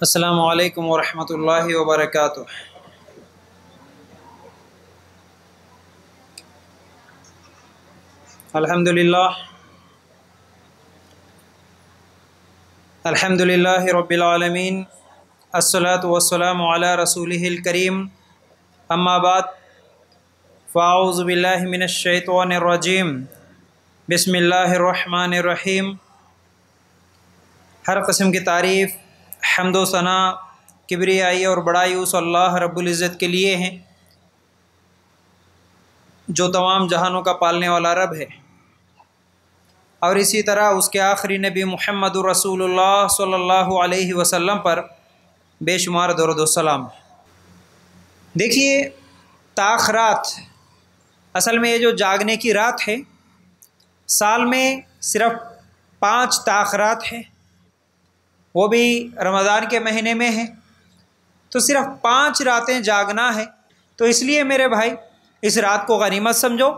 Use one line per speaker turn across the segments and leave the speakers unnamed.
السلام علیکم ورحمۃ اللہ وبرکاتہ۔ الحمد للہ رب العالمین، الصلاۃ والسلام علی رسولہ الکریم، اما بعد فاعوذ باللہ من الشیطان الرجیم، بسم اللہ الرحمن الرحیم۔ ہر قسم کی تعریف، حمد و ثنا، کبریائی اور بڑائی اس اللہ رب العزت کے لیے ہیں جو تمام جہانوں کا پالنے والا رب ہے، اور اسی طرح اس کے آخری نبی محمد رسول اللہ صلی اللہ علیہ وسلم پر بے شمار درود و سلام۔ دیکھیے، تاخرات، اصل میں یہ جو جاگنے کی رات ہے، سال میں صرف 5 تاخرات ہیں، وہ بھی رمضان کے مہینے میں ہیں، تو صرف 5 راتیں جاگنا ہے۔ تو اس لیے میرے بھائی، اس رات کو غنیمت سمجھو۔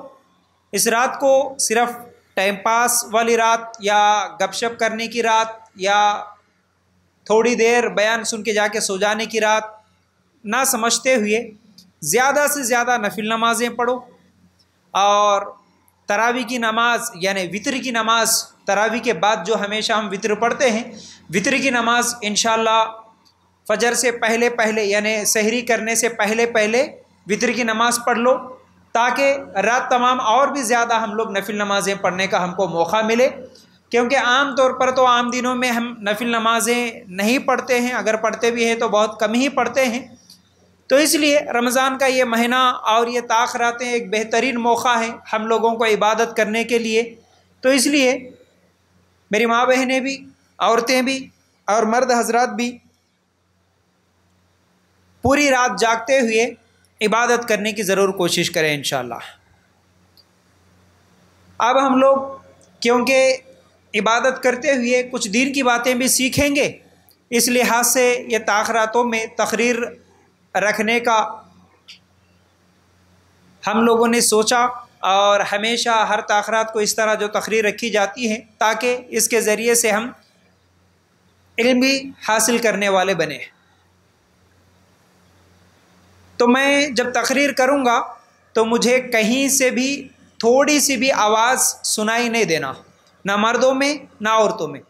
اس رات کو صرف ٹائم پاس والی رات یا گپ شپ کرنے کی رات یا تھوڑی دیر بیان سن کے جا کے سو جانے کی رات نہ سمجھتے ہوئے زیادہ سے زیادہ نفل نمازیں پڑھو، اور تراویح کی نماز یعنی وتر کی نماز، تراویح کے بعد جو ہمیشہ ہم وتر پڑھتے ہیں، وتر کی نماز انشاءاللہ فجر سے پہلے پہلے یعنی سحری کرنے سے پہلے پہلے وتر کی نماز پڑھ لو، تاکہ رات تمام اور بھی زیادہ ہم لوگ نفل نمازیں پڑھنے کا ہم کو موقع ملے، کیونکہ عام طور پر تو عام دنوں میں ہم نفل نمازیں نہیں پڑھتے ہیں، اگر پڑھتے بھی ہیں تو بہت کم ہی پڑھتے ہیں۔ تو اس لیے رمضان کا یہ مہینہ اور یہ تاخراتیں ایک بہترین موقع ہے ہم لوگوں کو عبادت کرنے کے لیے۔ تو اس لیے میری ماں بہنیں بھی، عورتیں بھی اور مرد حضرات بھی پوری رات جاگتے ہوئے عبادت کرنے کی ضرور کوشش کریں انشاءاللہ۔ اب ہم لوگ کیونکہ عبادت کرتے ہوئے کچھ دین کی باتیں بھی سیکھیں گے، اس لحاظ سے یہ تاخراتوں میں تقریر رکھنے کا ہم لوگوں نے سوچا، اور ہمیشہ ہر تاخرات کو اس طرح جو تقریر رکھی جاتی ہے تاکہ اس کے ذریعے سے ہم علم بھی حاصل کرنے والے بنے۔ تو میں جب تقریر کروں گا تو مجھے کہیں سے بھی تھوڑی سی بھی آواز سنائی نہیں دینا، نہ مردوں میں نہ عورتوں میں۔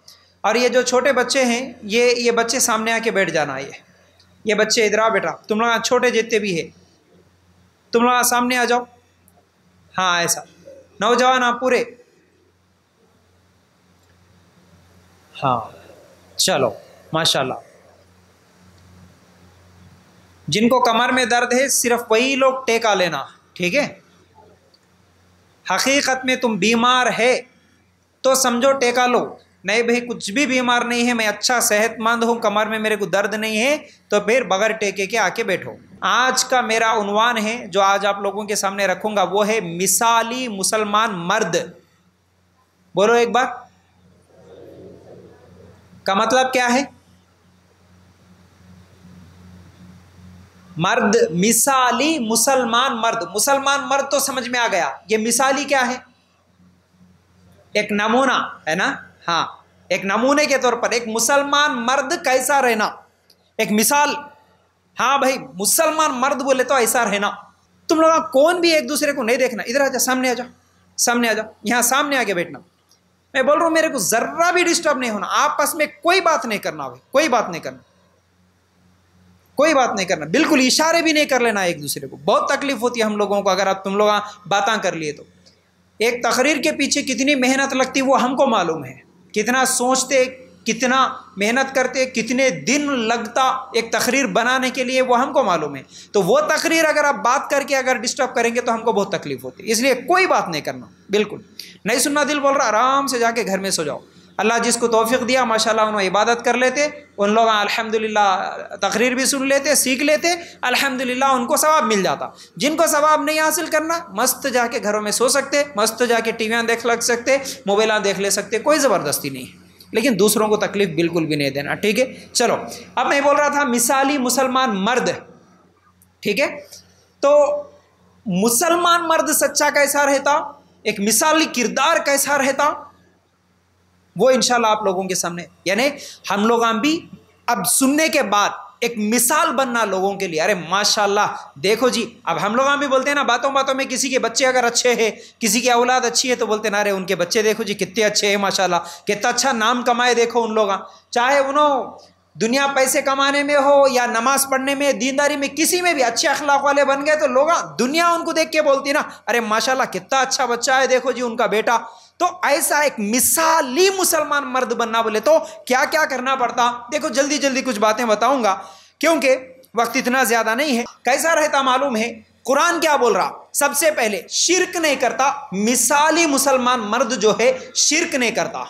اور یہ جو چھوٹے بچے ہیں، یہ بچے سامنے آ کے بیٹھ جانا، یہ بچے ادھر آ بیٹا، تم لوگ چھوٹے جتنے بھی ہیں تم لوگ سامنے آ جاؤ۔ ہاں ایسا، نوجوان آپ پورے، ہاں چلو ماشاءاللہ۔ جن کو کمر میں درد ہے صرف وہی لوگ ٹیکا لینا، ٹھیک ہے؟ حقیقت میں تم بیمار ہے تو سمجھو ٹیکا لو، نہیں بھائی کچھ بھی بیمار نہیں ہے، میں اچھا صحت مند ہوں، کمر میں میرے کو درد نہیں ہے، تو پھر بغیر ٹیکے کے آ کے بیٹھو۔ آج کا میرا عنوان ہے جو آج آپ لوگوں کے سامنے رکھوں گا، وہ ہے مثالی مسلمان مرد۔ بولو ایک بار، کا مطلب کیا ہے؟ مرد، مثالی مسلمان مرد۔ مسلمان مرد تو سمجھ میں آ گیا، یہ مثالی کیا ہے؟ ایک نمونہ ہے نا، ہاں ایک نمونے کے طور پر ایک مسلمان مرد کیسا رہنا، ایک مثال۔ ہاں بھائی مسلمان مرد بولے تو ایسا رہنا۔ تم لوگ کون بھی ایک دوسرے کو نہیں دیکھنا، ادھر آ جا، سامنے آ جا، سامنے آ جا، یہاں سامنے آ کے بیٹھنا۔ میں بول رہا ہوں میرے کو ذرہ بھی ڈسٹرب نہیں ہونا، آپس میں کوئی بات نہیں کرنا بھائی، کوئی بات نہیں کرنا، کوئی بات نہیں کرنا، بالکل اشارے بھی نہیں کر لینا ایک دوسرے کو۔ بہت تکلیف ہوتی ہے ہم لوگوں کو اگر آپ تم لوگ باتاں کر لیے تو۔ ایک تقریر کے پیچھے کتنی محنت لگتی وہ ہم کو معلوم ہے، کتنا سوچتے، کتنا محنت کرتے، کتنے دن لگتا ایک تقریر بنانے کے لیے، وہ ہم کو معلوم ہے۔ تو وہ تقریر اگر آپ بات کر کے اگر ڈسٹرب کریں گے تو ہم کو بہت تکلیف ہوتی ہے، اس لیے کوئی بات نہیں کرنا، بالکل نہیں سننا۔ دل بول رہا آرام سے جا کے گھر میں سو جاؤ۔ اللہ جس کو توفیق دیا ماشاءاللہ انہوں عبادت کر لیتے، ان لوگ الحمدللہ تقریر بھی سن لیتے، سیکھ لیتے، الحمدللہ ان کو ثواب مل جاتا۔ جن کو ثواب نہیں حاصل کرنا، مست جا کے گھروں میں سو سکتے، مست جا کے ٹی ویاں دیکھ لگ سکتے، موبائلاں دیکھ لے سکتے، کوئی زبردستی نہیں ہے، لیکن دوسروں کو تکلیف بالکل بھی نہیں دینا، ٹھیک ہے؟ چلو اب میں بول رہا تھا مثالی مسلمان مرد، ٹھیک ہے؟ تو مسلمان مرد سچا کیسا رہتا، ایک مثالی کردار کیسا رہتا، وہ انشاءاللہ آپ لوگوں کے سامنے، یعنی ہم لوگ بھی اب سننے کے بعد ایک مثال بننا لوگوں کے لیے. ارے ماشاءاللہ دیکھو جی, اب ہم لوگ بھی بولتے ہیں نا باتوں باتوں میں, کسی کے بچے اگر اچھے ہیں, کسی کی اولاد اچھی ہے تو بولتے ہیں نا ارے ان کے بچے دیکھو جی کتنے اچھے ہیں ماشاءاللہ, کتنا اچھا نام کمائے دیکھو ان لوگ. چاہے انہوں دنیا پیسے کمانے میں ہو یا نماز پڑھنے میں, دینداری میں, کسی میں بھی اچھے اخلاق والے بن گئے تو لوگ دنیا ان کو دیکھ کے بولتی نا ارے ماشاءاللہ کتنا اچھا بچہ ہے دیکھو جی ان کا بیٹا. تو ایسا ایک مثالی مسلمان مرد بننا بولے تو کیا کیا کرنا پڑتا, دیکھو جلدی جلدی کچھ باتیں بتاؤں گا کیونکہ وقت اتنا زیادہ نہیں ہے. کیسا رہتا معلوم ہے, قرآن کیا بول رہا, سب سے پہلے شرک نہیں کرتا. مثالی مسلمان مرد جو ہے شرک نہیں کرتا.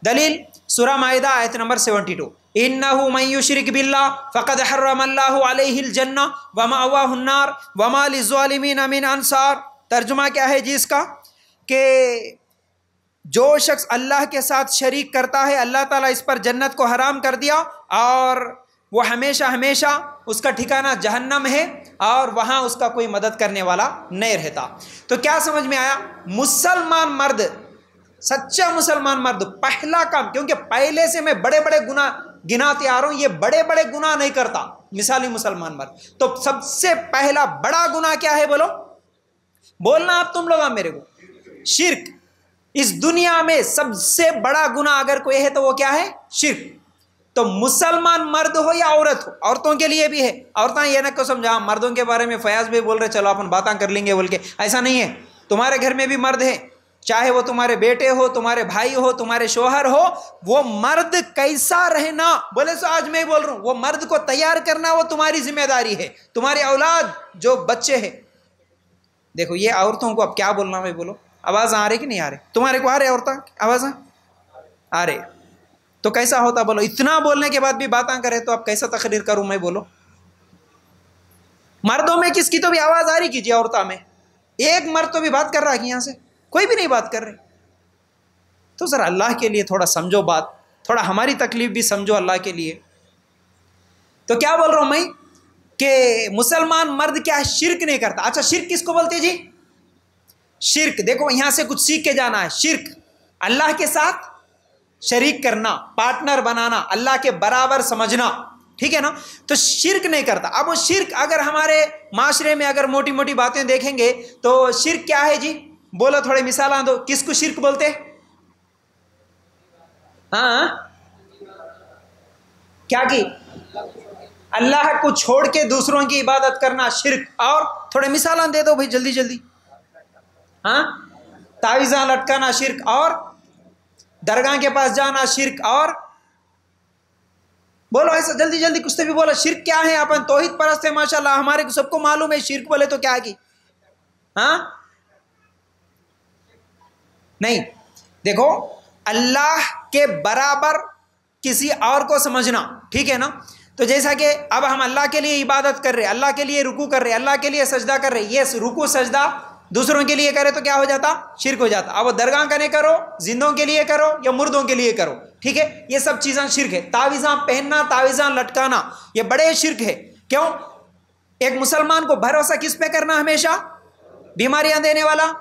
دلیل سورہ مائدہ آیت نمبر 72, انہ من یشرک باللہ فقد حرم اللہ علیہ الجنہ ومأواہ النار وما للظالمین من انصار. ترجمہ کیا ہے جی اس کا, کہ جو شخص اللہ کے ساتھ شریک کرتا ہے اللہ تعالیٰ اس پر جنت کو حرام کر دیا اور وہ ہمیشہ ہمیشہ اس کا ٹھکانہ جہنم ہے اور وہاں اس کا کوئی مدد کرنے والا نہیں رہتا. تو کیا سمجھ میں آیا, مسلمان مرد, سچا مسلمان مرد پہلا کام, کیونکہ پہلے سے میں بڑے بڑے گناہ گناتے آ رہا ہوں, یہ بڑے بڑے گناہ نہیں کرتا مثالی مسلمان مرد. تو سب سے پہلا بڑا گناہ کیا ہے بولو, بولنا آپ تم لوگ میرے کو, شرک. اس دنیا میں سب سے بڑا گناہ اگر کوئی ہے تو وہ کیا ہے, شرک. تو مسلمان مرد ہو یا عورت ہو, عورتوں کے لیے بھی ہے. عورتیں یہ نہ کو سمجھا مردوں کے بارے میں فیاض بھی بول رہے چلو اپن باتاں کر لیں گے بول کے, ایسا نہیں ہے. تمہارے گھر میں بھی مرد ہیں, چاہے وہ تمہارے بیٹے ہو, تمہارے بھائی ہو, تمہارے شوہر ہو, وہ مرد کیسا رہنا بولے سو آج میں بول رہا ہوں, وہ مرد کو تیار کرنا وہ تمہاری ذمہ داری ہے. تمہاری اولاد جو بچے ہیں, دیکھو یہ عورتوں کو اب کیا بولنا میں بولو, آواز آ رہی کہ نہیں آ رہی, تمہارے کو آ رہے عورتیں آواز آ رہے, تو کیسا ہوتا بولو, اتنا بولنے کے بعد بھی باتاں کرے تو اب کیسا تقریر کروں میں بولو. مردوں میں کس کی تو بھی آواز آ رہی کیجیے, عورتوں میں ایک مرد تو بھی بات کر رہا ہے کہ یہاں سے کوئی بھی نہیں بات کر رہے. تو ذرا اللہ کے لیے تھوڑا سمجھو بات, تھوڑا ہماری تکلیف بھی سمجھو اللہ کے لیے. تو کیا بول رہا ہوں میں کہ مسلمان مرد کیا شرک نہیں کرتا. اچھا شرک کس کو بولتے جی, شرک دیکھو یہاں سے کچھ سیکھ کے جانا ہے. شرک اللہ کے ساتھ شریک کرنا, پارٹنر بنانا, اللہ کے برابر سمجھنا, ٹھیک ہے نا. تو شرک نہیں کرتا. اب وہ شرک اگر ہمارے معاشرے میں اگر موٹی موٹی باتیں دیکھیں گے تو شرک کیا ہے جی, بولو تھوڑے مثالیں دو, کس کو شرک بولتے, ہاں کیا کی, اللہ کو چھوڑ کے دوسروں کی عبادت کرنا شرک. اور تھوڑے مثالیں دے دو بھائی جلدی جلدی. ہاں تعویذاں لٹکانا شرک, اور درگاہ کے پاس جانا شرک, اور بولو ایسا جلدی جلدی کچھ تو بھی بولو. شرک کیا ہے, اپن توحید پرست ہے ماشاءاللہ, ہمارے کو سب کو معلوم ہے شرک بولے تو کیا کی. ہاں نہیں, دیکھو اللہ کے برابر کسی اور کو سمجھنا, ٹھیک ہے نا. تو جیسا کہ اب ہم اللہ کے لیے عبادت کر رہے, اللہ کے لیے رکوع کر رہے, اللہ کے لیے سجدہ کر رہے, یہ رکوع سجدہ دوسروں کے لیے کرے تو کیا ہو جاتا, شرک ہو جاتا. اب وہ درگاہ کا نہیں کرو, زندوں کے لیے کرو یا مردوں کے لیے کرو, ٹھیک ہے, یہ سب چیزیں شرک ہے. تعویذاں پہننا, تعویذاں لٹکانا, یہ بڑے شرک ہے. کیوں, ایک مسلمان کو بھروسہ کس پہ کرنا ہمیشہ, بیماریاں دینے والا,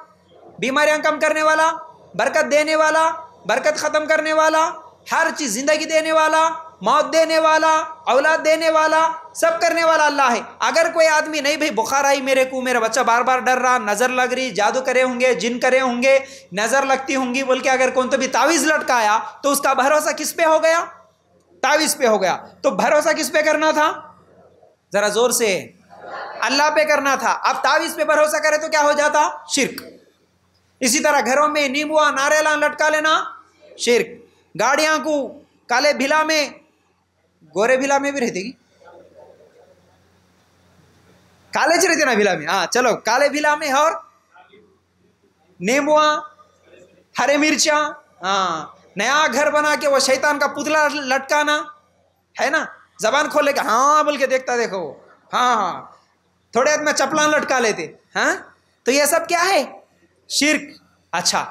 بیماریاں کم کرنے والا, برکت دینے والا, برکت ختم کرنے والا, ہر چیز زندگی دینے والا, موت دینے والا, اولاد دینے والا, سب کرنے والا اللہ ہے. اگر کوئی آدمی نہیں بھائی بخار آئی میرے کو, میرا بچہ بار بار ڈر رہا, نظر لگ رہی, جادو کرے ہوں گے, جن کرے ہوں گے, نظر لگتی ہوں گی بول کے اگر کون تو بھی تعویذ لٹکایا تو اس کا بھروسہ کس پہ ہو گیا, تعویذ پہ ہو گیا. تو بھروسہ کس پہ کرنا تھا, ذرا زور سے, اللہ پہ کرنا تھا. اب تعویذ پہ بھروسہ کرے تو کیا ہو جاتا, شرک. اسی طرح گھروں میں نیمبوا ناریلاں لٹکا لینا شرک. گاڑیاں کو کالے بھلا میں, گورے بھلا میں بھی رہتے گی, کالے چ رہتے نا بھلا میں, ہاں چلو کالے بھلا میں, اور نیمبوا, ہرے مرچاں, ہاں نیا گھر بنا کے وہ شیطان کا پتلا لٹکانا ہے نا, زبان کھولے کے ہاں بول کے دیکھتا دیکھو, ہاں ہاں تھوڑے میں چپلان لٹکا لیتے, ہاں تو یہ سب کیا ہے, شرک. اچھا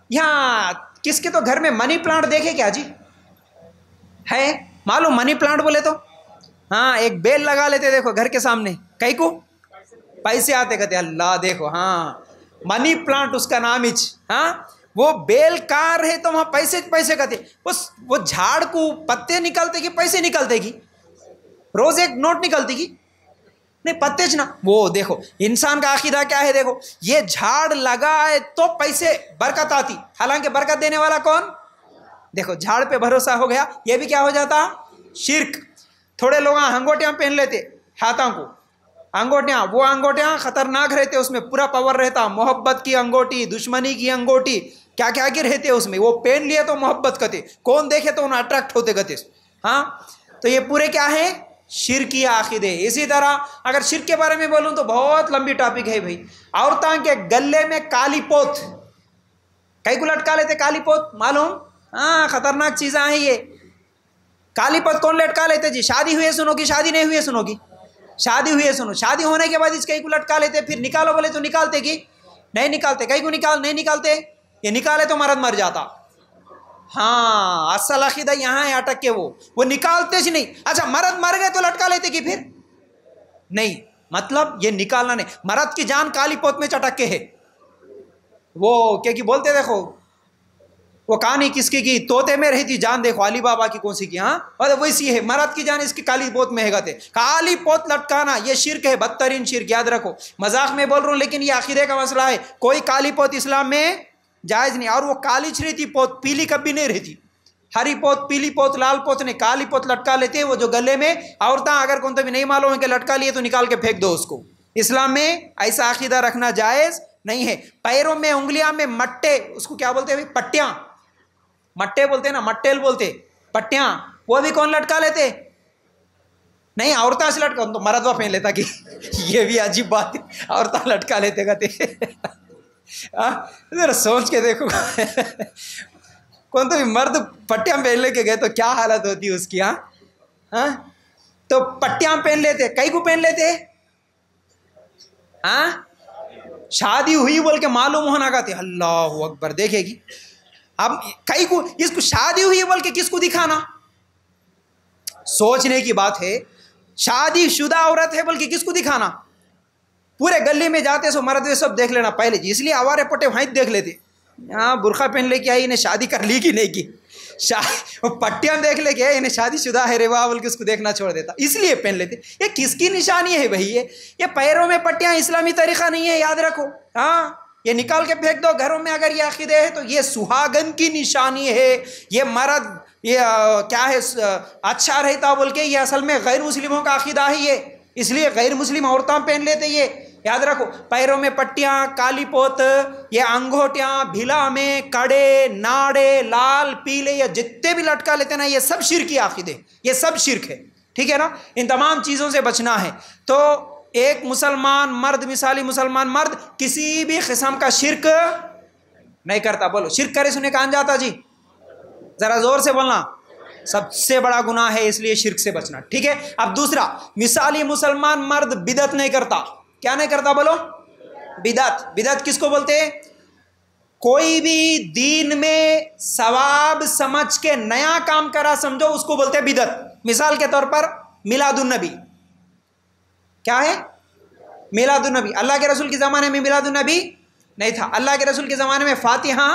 یہاں کس کے تو گھر میں منی پلانٹ دیکھے کیا جی, ہے معلوم منی پلانٹ بولے تو, ہاں ایک بیل لگا لیتے دیکھو گھر کے سامنے, کئی کو پیسے آتے کہتے اللہ دیکھو, ہاں منی پلانٹ اس کا نام ہی, ہاں وہ بیل کار ہے تو وہاں پیسے پیسے کہتے، وہ جھاڑ کو پتے نکلتے کہ پیسے نکلتے گی؟ روز ایک نوٹ نکلتی گی نہیں، پتے چنا. وہ دیکھو انسان کا عقیدہ کیا ہے، دیکھو یہ جھاڑ لگائے تو پیسے برکت آتی، حالانکہ برکت دینے والا کون؟ دیکھو جھاڑ پہ بھروسہ ہو گیا، یہ بھی کیا ہو جاتا؟ شرک. تھوڑے لوگ انگوٹیاں پہن لیتے ہاتھوں کو، انگوٹیاں، وہ انگوٹیاں خطرناک رہتے، اس میں پورا پاور رہتا، محبت کی انگوٹی، دشمنی کی انگوٹی، کیا کیا کی رہتے اس میں. وہ پہن لیے تو محبت کرتے، کون دیکھے تو انہیں اٹریکٹ ہوتے گتے. ہاں تو یہ پورے کیا ہے؟ شرکی عقیدے. اسی طرح اگر شرک کے بارے میں بولوں تو بہت لمبی ٹاپک ہے بھائی. عورتوں کے گلے میں کالی پوت، کئی کو لٹکا لیتے کالی پوت، معلوم؟ ہاں خطرناک چیزیں ہیں یہ. کالی پوت کون لٹکا لیتے جی؟ شادی ہوئی ہے سنو گی، شادی نہیں ہوئی ہے سنو گی. شادی ہوئی ہے سنو، شادی ہونے کے بعد اس کئی کو لٹکا لیتے، پھر نکالو بولے تو نکالتے کی نہیں نکالتے؟ کئی کو نہیں نکالتے، یہ نکالے تو مرد مر جاتا. ہاں اصل عقیدہ یہاں ہے اٹک کے، وہ نکالتے ہی نہیں. اچھا مرد مر گئے تو لٹکا لیتے کہ پھر نہیں؟ مطلب یہ نکالنا نہیں، مرد کی جان کالی پوت میں چٹک کے ہے. وہ کیا بولتے دیکھو، وہ کہانی کس کی طوطے میں رہتی جان، دیکھو علی بابا کی کون سی کی. ہاں ویسی ہے مرد کی جان اس کی کالی پوت میں ہے گتے. کالی پوت لٹکانا یہ شرک ہے، بدترین شرک، یاد رکھو. مذاق میں بول رہا ہوں لیکن یہ عقیدے کا مسئلہ ہے. کوئی کالی پوت اسلام میں جائز نہیں. اور وہ کالی رہتی پوت، پیلی کبھی نہیں رہتی. ہری پوت، پیلی پوت، لال پوت نہیں، کالی پوت لٹکا لیتے. وہ جو گلے میں عورتیں اگر کون تو بھی نہیں معلوم ہے کہ لٹکا لیے تو نکال کے پھینک دو اس کو. اسلام میں ایسا عقیدہ رکھنا جائز نہیں ہے. پیروں میں انگلیاں میں مٹے، اس کو کیا بولتے ہیں؟ پٹیاں، مٹے بولتے نا، مٹیل بولتے، پٹیاں، وہ بھی کون لٹکا لیتے؟ نہیں عورتیں سے لٹکا تو مردوا پہن لیتا کہ یہ بھی عجیب بات ہے، عورتیں لٹکا لیتے کہتے. ذرا سوچ کے دیکھو کون تو بھی مرد پٹیاں پہن لے کے گئے تو کیا حالت ہوتی ہے اس کی. ہاں تو پٹیاں پہن لیتے، کئی کو پہن لیتے؟ ہاں شادی ہوئی بول کے معلوم ہونا کہتے. اللہ اکبر، دیکھے گی اب کئی کو اس کو شادی ہوئی بول کے کس کو دکھانا؟ سوچنے کی بات ہے. شادی شدہ عورت ہے بول کے کس کو دکھانا؟ پورے گلی میں جاتے سو مرد سب دیکھ لینا پہلے جی، اس لیے آوارے پٹے وہیں دیکھ لیتے. ہاں برقع پہن لے کے آئی، انہیں شادی کر لی کہ نہیں کی، پٹیاں دیکھ لے کے انہیں شادی شدہ ہے روا بول کے اس کو دیکھنا چھوڑ دیتا، اس لیے پہن لیتے. یہ کس کی نشانی ہے بھائی؟ یہ پیروں میں پٹیاں اسلامی طریقہ نہیں ہے، یاد رکھو. ہاں یہ نکال کے پھینک دو گھروں میں اگر یہ عقیدے ہے تو. یہ سہاگن کی نشانی ہے. یہ مرد یہ کیا ہے اچھا رہتا بول کے، یہ اصل میں غیر مسلموں کا عقیدہ ہے یہ، اس لیے غیر مسلم عورتیں پہن لیتے. یہ یاد رکھو، پیروں میں پٹیاں، کالی پوت، یہ انگوٹیاں، بھلا میں کڑے، ناڑے، لال پیلے، یہ جتنے بھی لٹکا لیتے نا یہ سب شرکی عقیدے، یہ سب شرک ہے. ٹھیک ہے نا؟ ان تمام چیزوں سے بچنا ہے. تو ایک مسلمان مرد، مثالی مسلمان مرد کسی بھی قسم کا شرک نہیں کرتا. بولو شرک کرے سنے کہاں جاتا جی؟ ذرا زور سے بولنا. سب سے بڑا گناہ ہے، اس لیے شرک سے بچنا. ٹھیک ہے. اب دوسرا، مثالی مسلمان مرد بدعت نہیں کرتا. کیا نہیں کرتا بولو؟ بدعت. بدعت کس کو بولتے ہیں؟ کوئی بھی دین میں ثواب سمجھ کے نیا کام کرا سمجھو اس کو بولتے ہیں بدعت. مثال کے طور پر میلاد النبی. کیا ہے میلاد النبی؟ اللہ کے رسول کے زمانے میں میلاد النبی نہیں تھا. اللہ کے رسول کے زمانے میں فاتحہ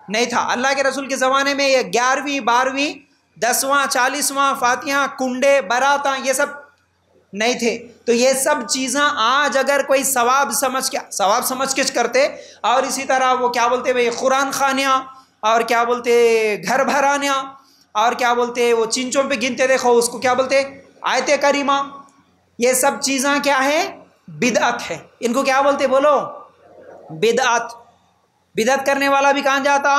نہیں تھا. اللہ کے رسول کے زمانے میں یہ 11ویں 12ویں 10واں 40واں فاتحہ، کنڈے، براتاں، یہ سب نہیں تھے. تو یہ سب چیزاں آج اگر کوئی ثواب سمجھ کے کرتے، اور اسی طرح وہ کیا بولتے بھائی قرآن خانیاں، اور کیا بولتے گھر بھرانیاں، اور کیا بولتے وہ چنچوں پہ گنتے دیکھو اس کو کیا بولتے آیت کریمہ، یہ سب چیزاں کیا ہے؟ بدعت ہے. ان کو کیا بولتے بولو؟ بدعت. بدعت کرنے والا بھی کہاں جاتا؟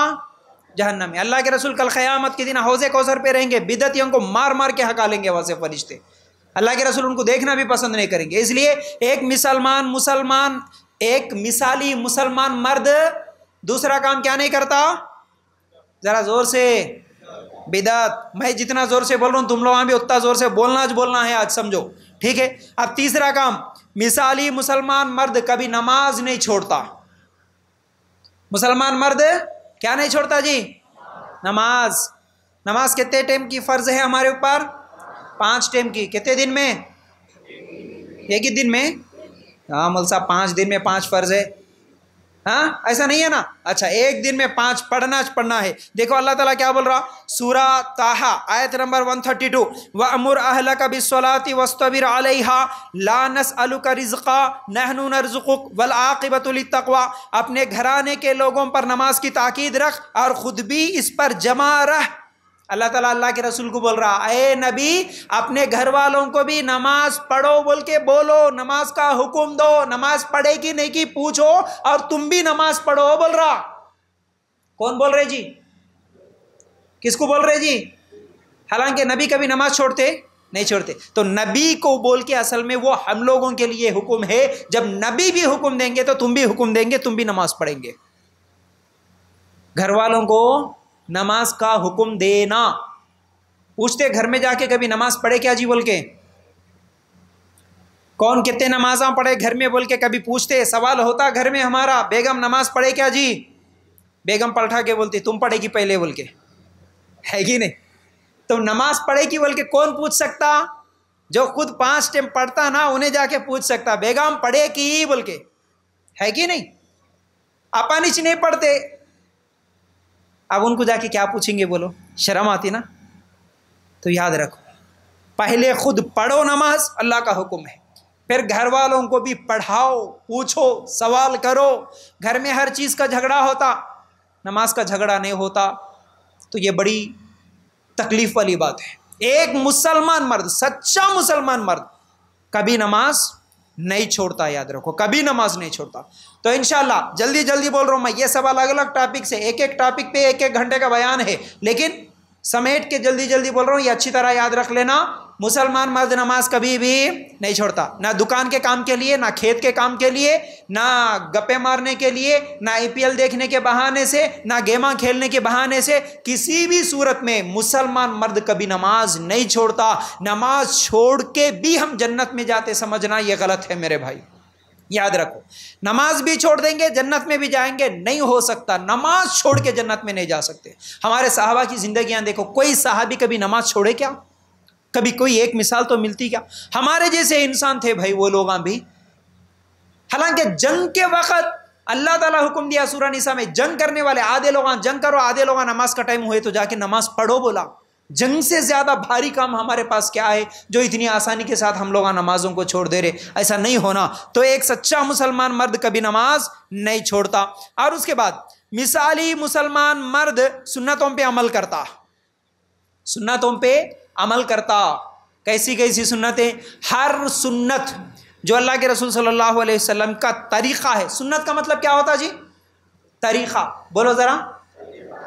جہنم میں. اللہ کے رسول کل قیامت کے دن حوض کوثر پہ رہیں گے، بدعتیوں کو مار مار کے ہکا لیں گے وہاں سے فرشتے. اللہ کے رسول ان کو دیکھنا بھی پسند نہیں کریں گے. اس لیے ایک ایک مثالی مسلمان مرد دوسرا کام کیا نہیں کرتا؟ ذرا زور سے، بدعت. میں جتنا زور سے بول رہا ہوں تم لوگ بھی اتنا زور سے بولنا ہے آج، سمجھو. ٹھیک ہے. اب تیسرا کام، مثالی مسلمان مرد کبھی نماز نہیں چھوڑتا. مسلمان مرد کیا نہیں چھوڑتا جی؟ نماز. نماز کتنے ٹائم کی فرض ہے ہمارے اوپر؟ 5 ٹائم کی. کتنے دن میں؟ ایک ہی دن میں. ہاں مول صاحب 5 دن میں 5 فرض ہے. ہاں ایسا نہیں ہے نا. اچھا ایک دن میں 5 پڑھنا ہے. دیکھو اللہ تعالیٰ کیا بول رہا, سورہ طٰہٰ آیت نمبر 132, وَأْمُرْ أَهْلَكَ بِالصَّلَاةِ وَاصْطَبِرْ عَلَيْهَا لَا نَسْأَلُكَ رِزْقًا نَحْنُ نَرْزُقُكَ وَالْعَاقِبَةُ لِلتَّقْوَىٰ. اپنے گھرانے کے لوگوں پر نماز کی تاکید رکھ اور خود بھی اس پر جمع رہ. اللہ تعالیٰ اللہ کے رسول کو بول رہا, اے نبی اپنے گھر والوں کو بھی نماز پڑھو بول کے بولو, نماز کا حکم دو. نماز پڑھے کی نہیں کی پوچھو, اور تم بھی نماز پڑھو بول رہا. کون بول رہے جی؟ کس کو بول رہے جی؟ حالانکہ نبی کبھی نماز چھوڑتے نہیں چھوڑتے. تو نبی کو بول کے اصل میں وہ ہم لوگوں کے لیے حکم ہے. جب نبی بھی حکم دیں گے تو تم بھی حکم دیں گے, تم بھی نماز پڑھیں گے. گھر والوں کو نماز کا حکم دینا. پوچھتے گھر میں جا کے کبھی نماز پڑھے کیا جی بول کے, کون کتنے نمازاں پڑھے گھر میں بول کے کبھی پوچھتے؟ سوال ہوتا گھر میں ہمارا, بیگم نماز پڑھے کیا جی؟ بیگم پلٹا کے بولتی تم پڑھے گی پہلے بول کے, ہے کہ نہیں؟ تو نماز پڑھے گی بول کے کون پوچھ سکتا؟ جو خود 5 ٹائم پڑھتا نا انہیں جا کے پوچھ سکتا بیگم پڑھے کی بول کے, ہے کہ نہیں؟ اپانچ نہیں پڑھتے, اب ان کو جا کے کیا پوچھیں گے بولو, شرم آتی نا. تو یاد رکھو پہلے خود پڑھو نماز, اللہ کا حکم ہے, پھر گھر والوں کو بھی پڑھاؤ, پوچھو, سوال کرو. گھر میں ہر چیز کا جھگڑا ہوتا, نماز کا جھگڑا نہیں ہوتا, تو یہ بڑی تکلیف والی بات ہے. ایک مسلمان مرد, سچا مسلمان مرد کبھی نماز نہیں چھوڑتا, یاد رکھو کبھی نماز نہیں چھوڑتا. تو انشاءاللہ جلدی جلدی بول رہا ہوں میں, یہ سب الگ الگ ٹاپک سے ایک ایک ٹاپک پہ 1 گھنٹے کا بیان ہے, لیکن سمیٹ کے جلدی جلدی بول رہا ہوں. یہ اچھی طرح یاد رکھ لینا, مسلمان مرد نماز کبھی بھی نہیں چھوڑتا, نہ دکان کے کام کے لیے, نہ کھیت کے کام کے لیے, نہ گپے مارنے کے لیے, نہ IPL دیکھنے کے بہانے سے, نہ گیماں کھیلنے کے بہانے سے. کسی بھی صورت میں مسلمان مرد کبھی نماز نہیں چھوڑتا. نماز چھوڑ کے بھی ہم جنت میں جاتے سمجھنا یہ غلط ہے میرے بھائی, یاد رکھو. نماز بھی چھوڑ دیں گے جنت میں بھی جائیں گے, نہیں ہو سکتا. نماز چھوڑ کے جنت میں نہیں جا سکتے. ہمارے صحابہ کی زندگیاں دیکھو, کوئی صحابی کبھی نماز چھوڑے کیا؟ کبھی کوئی ایک مثال تو ملتی کیا؟ ہمارے جیسے انسان تھے بھائی وہ لوگاں بھی. حالانکہ جنگ کے وقت اللہ تعالیٰ حکم دیا سورہ نساء میں, جنگ کرنے والے آدھے لوگاں جنگ کرو, آدھے لوگاں نماز کا ٹائم ہوئے تو جا کے نماز پڑھو بولا. جنگ سے زیادہ بھاری کام ہمارے پاس کیا ہے جو اتنی آسانی کے ساتھ ہم لوگ نمازوں کو چھوڑ دے رہے؟ ایسا نہیں ہونا. تو ایک سچا مسلمان مرد کبھی نماز نہیں چھوڑتا. اور اس کے بعد مثالی مسلمان مرد سنتوں پہ عمل کرتا, سنتوں پہ عمل کرتا. کیسی کیسی سنتیں؟ ہر سنت جو اللہ کے رسول صلی اللہ علیہ وسلم کا طریقہ ہے. سنت کا مطلب کیا ہوتا جی؟ طریقہ. بولو ذرا,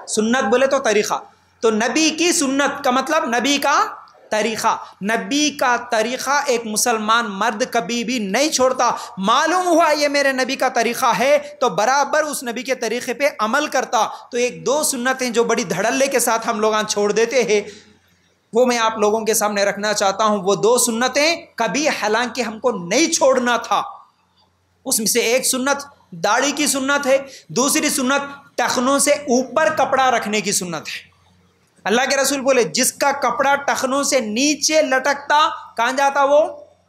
سنت بولے تو طریقہ. تو نبی کی سنت کا مطلب نبی کا طریقہ. نبی کا طریقہ ایک مسلمان مرد کبھی بھی نہیں چھوڑتا. معلوم ہوا یہ میرے نبی کا طریقہ ہے تو برابر اس نبی کے طریقے پہ عمل کرتا. تو 1-2 سنتیں جو بڑی دھڑلے کے ساتھ ہم لوگ چھوڑ دیتے ہیں وہ میں آپ لوگوں کے سامنے رکھنا چاہتا ہوں. وہ 2 سنتیں کبھی حالانکہ ہم کو نہیں چھوڑنا تھا. اس میں سے ایک سنت داڑھی کی سنت ہے, دوسری سنت ٹخنوں سے اوپر کپڑا رکھنے کی سنت ہے. اللہ کے رسول بولے جس کا کپڑا ٹخنوں سے نیچے لٹکتا کہاں جاتا؟ وہ